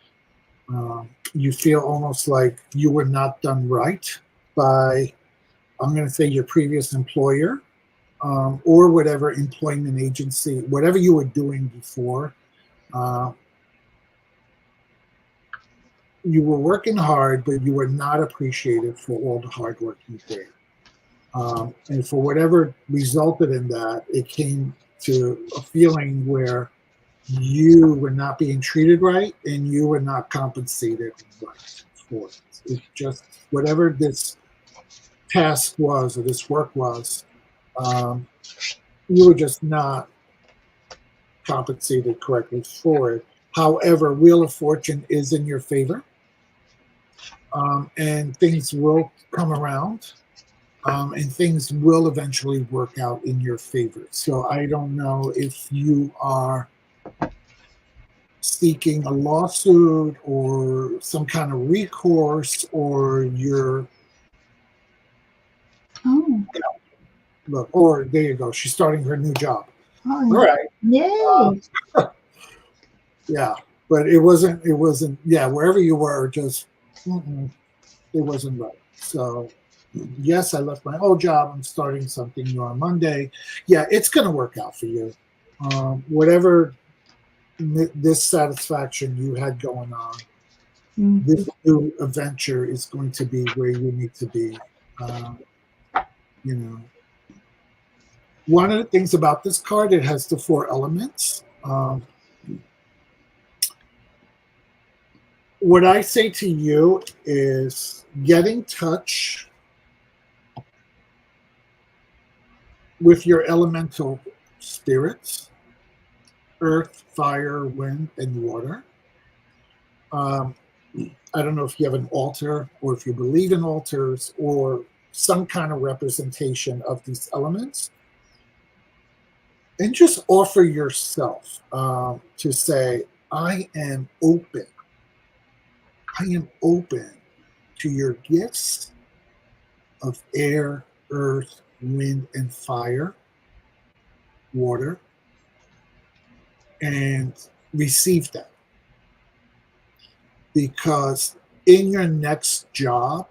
You feel almost like you were not done right by, I'm going to say, your previous employer or whatever employment agency, whatever you were doing before. You were working hard, but you were not appreciated for all the hard work you did. And for whatever resulted in that, it came to a feeling where you were not being treated right and you were not compensated right for it. It's just whatever this task was or this work was, you were just not compensated correctly for it. However, Wheel of Fortune is in your favor, and things will come around, and things will eventually work out in your favor. So I don't know if you are seeking a lawsuit or some kind of recourse, or you're look, or there you go, she's starting her new job. All right. Yay. Yeah, but it wasn't, yeah, wherever you were, just it wasn't right. So yes, I left my old job. I'm starting something new on Monday. Yeah, it's going to work out for you. whatever dissatisfaction you had going on, Mhm. this new adventure is going to be where you need to be. Um, you know, one of the things about this card, it has the four elements. What I say to you is get in touch with your elemental spirits: earth, fire, wind, and water. Um, I don't know if you have an altar or if you believe in altars or some kind of representation of these elements. And just offer yourself to say, I am open. I am open to your gifts of air, earth, wind, and fire, water, and receive them. Because in your next job,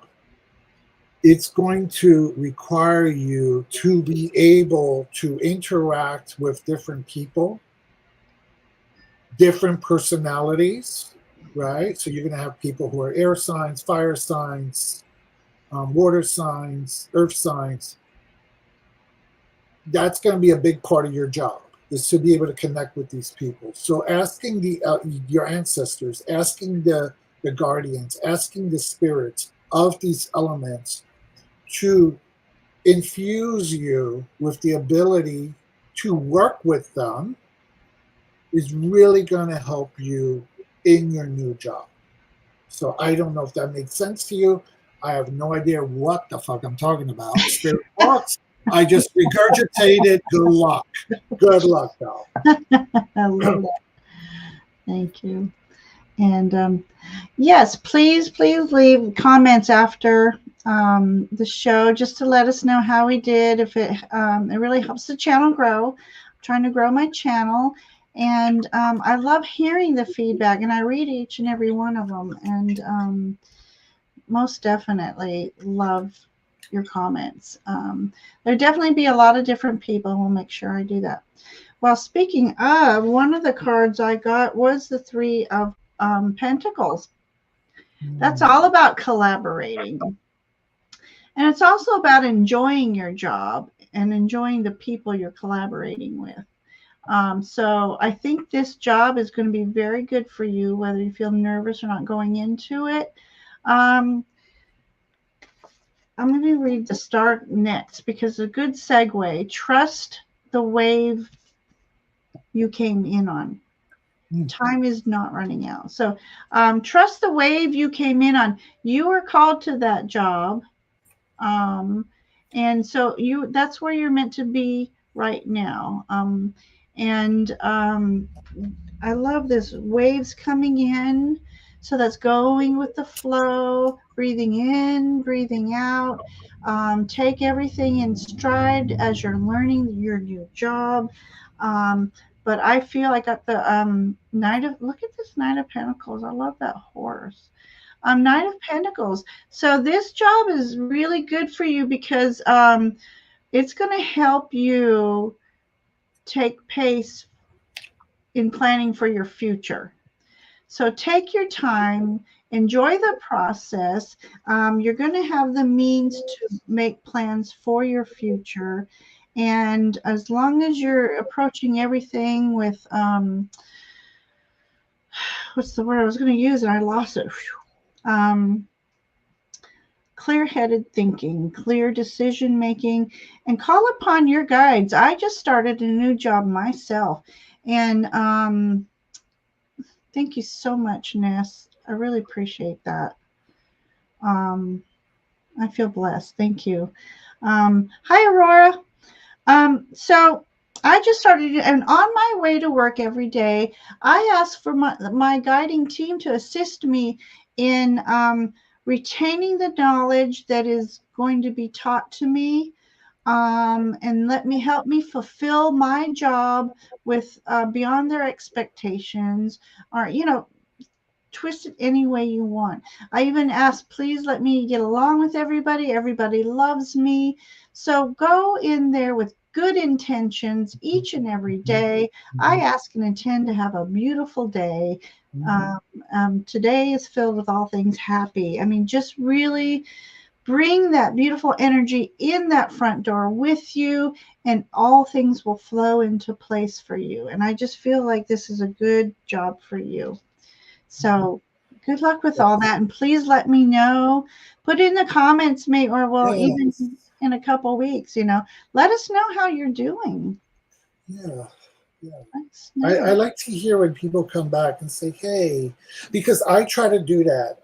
it's going to require you to be able to interact with different people, different personalities, right? So you're going to have people who are air signs, fire signs, water signs, earth signs. That's going to be a big part of your job, is to be able to connect with these people. So asking your ancestors, asking the guardians, asking the spirits of these elements to infuse you with the ability to work with them is really going to help you in your new job. So I don't know if that makes sense to you. I have no idea what the fuck I'm talking about. Spirit box. I just regurgitated. Good luck. Good luck, though. I love that. Thank you. And yes, please leave comments after the show just to let us know how we did. If it really helps the channel grow. I'm trying to grow my channel, and I love hearing the feedback, and I read each and every one of them, and most definitely love your comments. There'll definitely be a lot of different people. We'll make sure I do that. Well, speaking of, one of the cards I got was the Three of Pentacles. That's all about collaborating. And it's also about enjoying your job and enjoying the people you're collaborating with. So I think this job is going to be very good for you, whether you feel nervous or not going into it. Um, I'm going to read the start next because a good segue. Trust the wave you came in on. Time is not running out. So trust the wave you came in on. You were called to that job. And so that's where you're meant to be right now. And I love this waves coming in. So that's going with the flow, breathing in, breathing out. Take everything in stride as you're learning your new job. But I feel I got the look at this Knight of Pentacles. I love that horse. Knight of Pentacles. So this job is really good for you because it's going to help you take pace in planning for your future. So take your time, enjoy the process. You're going to have the means to make plans for your future. And as long as you're approaching everything with, what's the word I was going to use and I lost it. Clear-headed thinking, clear decision making, and call upon your guides. I just started a new job myself, and thank you so much, Ness. I really appreciate that. I feel blessed. Thank you. Hi, Aurora. So I just started, and on my way to work every day, I ask for my guiding team to assist me in retaining the knowledge that is going to be taught to me, and help me fulfill my job with beyond their expectations, or twist it any way you want. I even ask, please let me get along with everybody. Everybody loves me. So go in there with good intentions each and every day. I ask and intend to have a beautiful day. Today is filled with all things happy. I mean, just really bring that beautiful energy in that front door with you, and all things will flow into place for you. And I just feel like this is a good job for you. So good luck with all that. And please let me know. Put in the comments, mate, or well, Yeah. even in a couple weeks, let us know how you're doing. Yeah. I like to hear when people come back and say, hey, because I try to do that.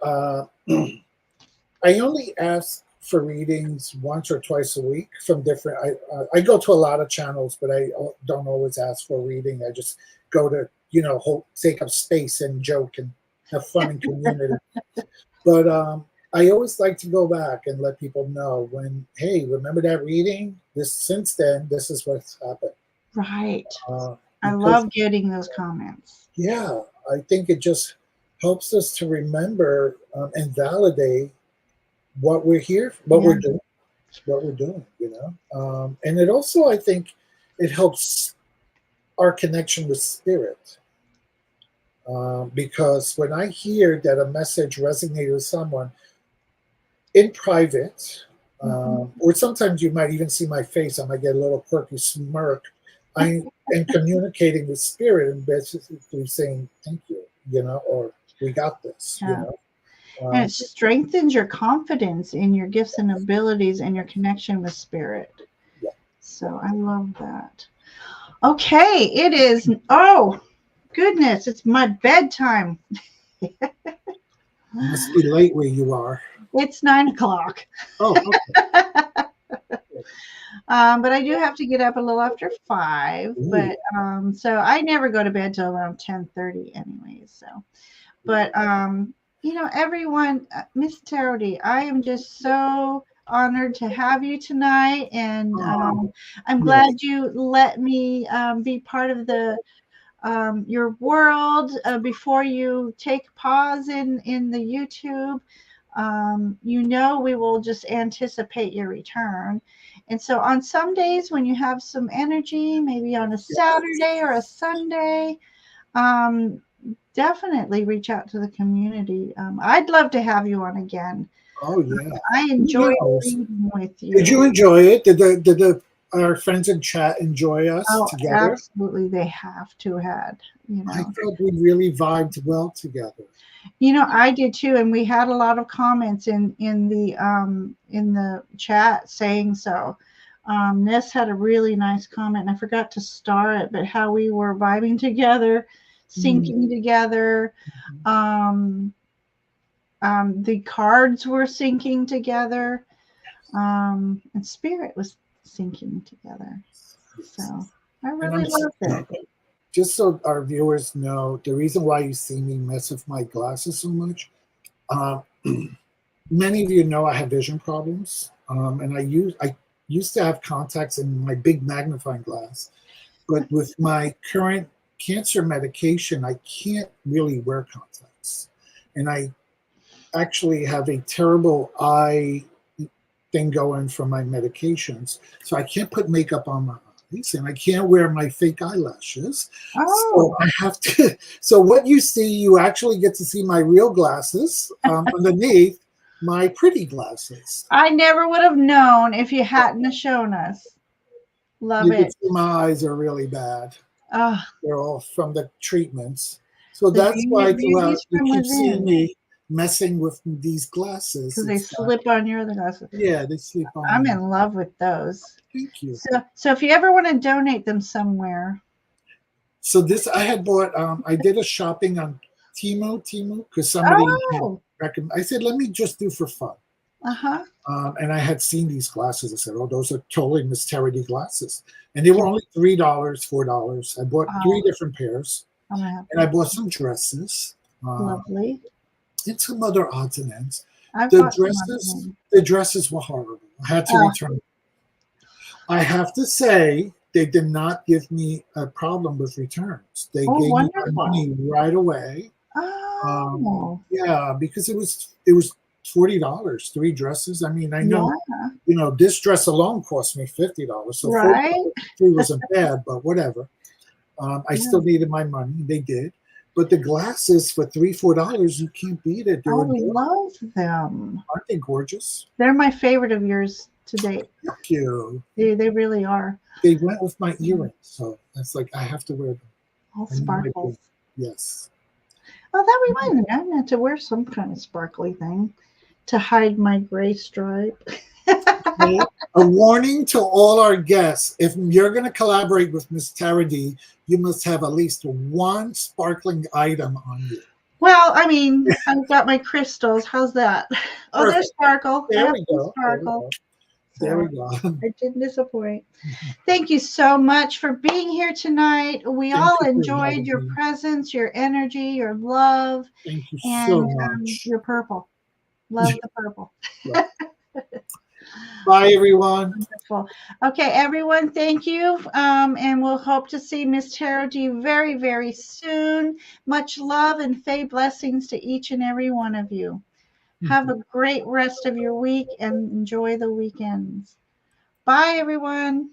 I only ask for readings once or twice a week from different. I go to a lot of channels, but I don't always ask for a reading. I just go to take up space and joke and have fun in community. But I always like to go back and let people know when, hey, remember that reading? Since then, this is what's happened. Right. I love getting those comments. Yeah, I think it just helps us to remember and validate what we're here, what we're doing, and it also, I think, it helps our connection with spirit, because when I hear that a message resonated with someone in private, or sometimes you might even see my face, I might get a little quirky smirk. I am communicating with spirit and basically saying thank you, or we got this, And it strengthens your confidence in your gifts and abilities and your connection with spirit. Yeah. So I love that. Okay, it is. Oh, goodness, it's my bedtime. It must be late where you are. It's 9:00. Oh, okay. But I do have to get up a little after 5. Ooh. But so I never go to bed till around 10:30 anyways. So, but everyone, Miss TarotD, I am just so honored to have you tonight, and I'm glad you let me be part of your world before you take pause in the YouTube. We will just anticipate your return. And so on some days when you have some energy, maybe on a Saturday or a Sunday, definitely reach out to the community. I'd love to have you on again. Oh yeah, I enjoyed reading with you. Did you enjoy it? Did our friends in chat enjoy us together? Absolutely, they have to had. I thought we really vibed well together. I did too, and we had a lot of comments in the chat saying so. Ness had a really nice comment, and I forgot to star it, but how we were vibing together, syncing together. The cards were syncing together, and spirit was syncing together. So I really loved it. Just so our viewers know, the reason why you see me mess with my glasses so much, many of you know I have vision problems, and I used to have contacts in my big magnifying glass, but with my current cancer medication, I can't really wear contacts, and I actually have a terrible eye thing going from my medications, so I can't put makeup on my eyes, and I can't wear my fake eyelashes. So I have to. So what you see, you actually get to see my real glasses underneath my pretty glasses. I never would have known if you hadn't shown us. Love it. You can see my eyes are really bad. They're all from the treatments. So that's why you keep seeing me messing with these glasses. Because they slip on your other glasses. Yeah, they slip on. I'm in love with those. Thank you. So if you ever want to donate them somewhere. So this I had bought. I did a shopping on Temu, because somebody recommended. I said, let me just do for fun. And I had seen these glasses. I said, oh, those are totally Miss TarotD glasses. And they were only $3, $4. I bought 3 different pairs. And I bought some dresses. Lovely. And some other odds and ends. The dresses were horrible. I had to return them. I have to say, they did not give me a problem with returns. They gave me my money right away. Yeah, because it was $40, 3 dresses. I mean, I know, Yeah. this dress alone cost me $50. So Right. 3 wasn't bad, but whatever. I still needed my money. They did. But the glasses for $3, $4, you can't beat it. They're I adorable. love them. Aren't they gorgeous? They're my favorite of yours to date. Thank you. They really are. They went with my earrings, so it's like I have to wear them. All sparkles. Yes. Oh, that reminds me. I meant to wear some kind of sparkly thing to hide my gray stripe. A warning to all our guests: if you're going to collaborate with Miss TarotD, you must have at least one sparkling item on you. Well, I mean, I've got my crystals. How's that? Oh, Perfect. there's sparkle. There we go. Sparkle. There we go. I didn't disappoint. Thank you so much for being here tonight. We all enjoyed your presence, your energy, your love. Thank you and so much. Your purple. Love the purple. Bye, everyone. Wonderful. Okay, everyone, thank you. And we'll hope to see Miss TarotD very, very soon. Much love and fae blessings to each and every one of you. Have a great rest of your week and enjoy the weekends. Bye, everyone.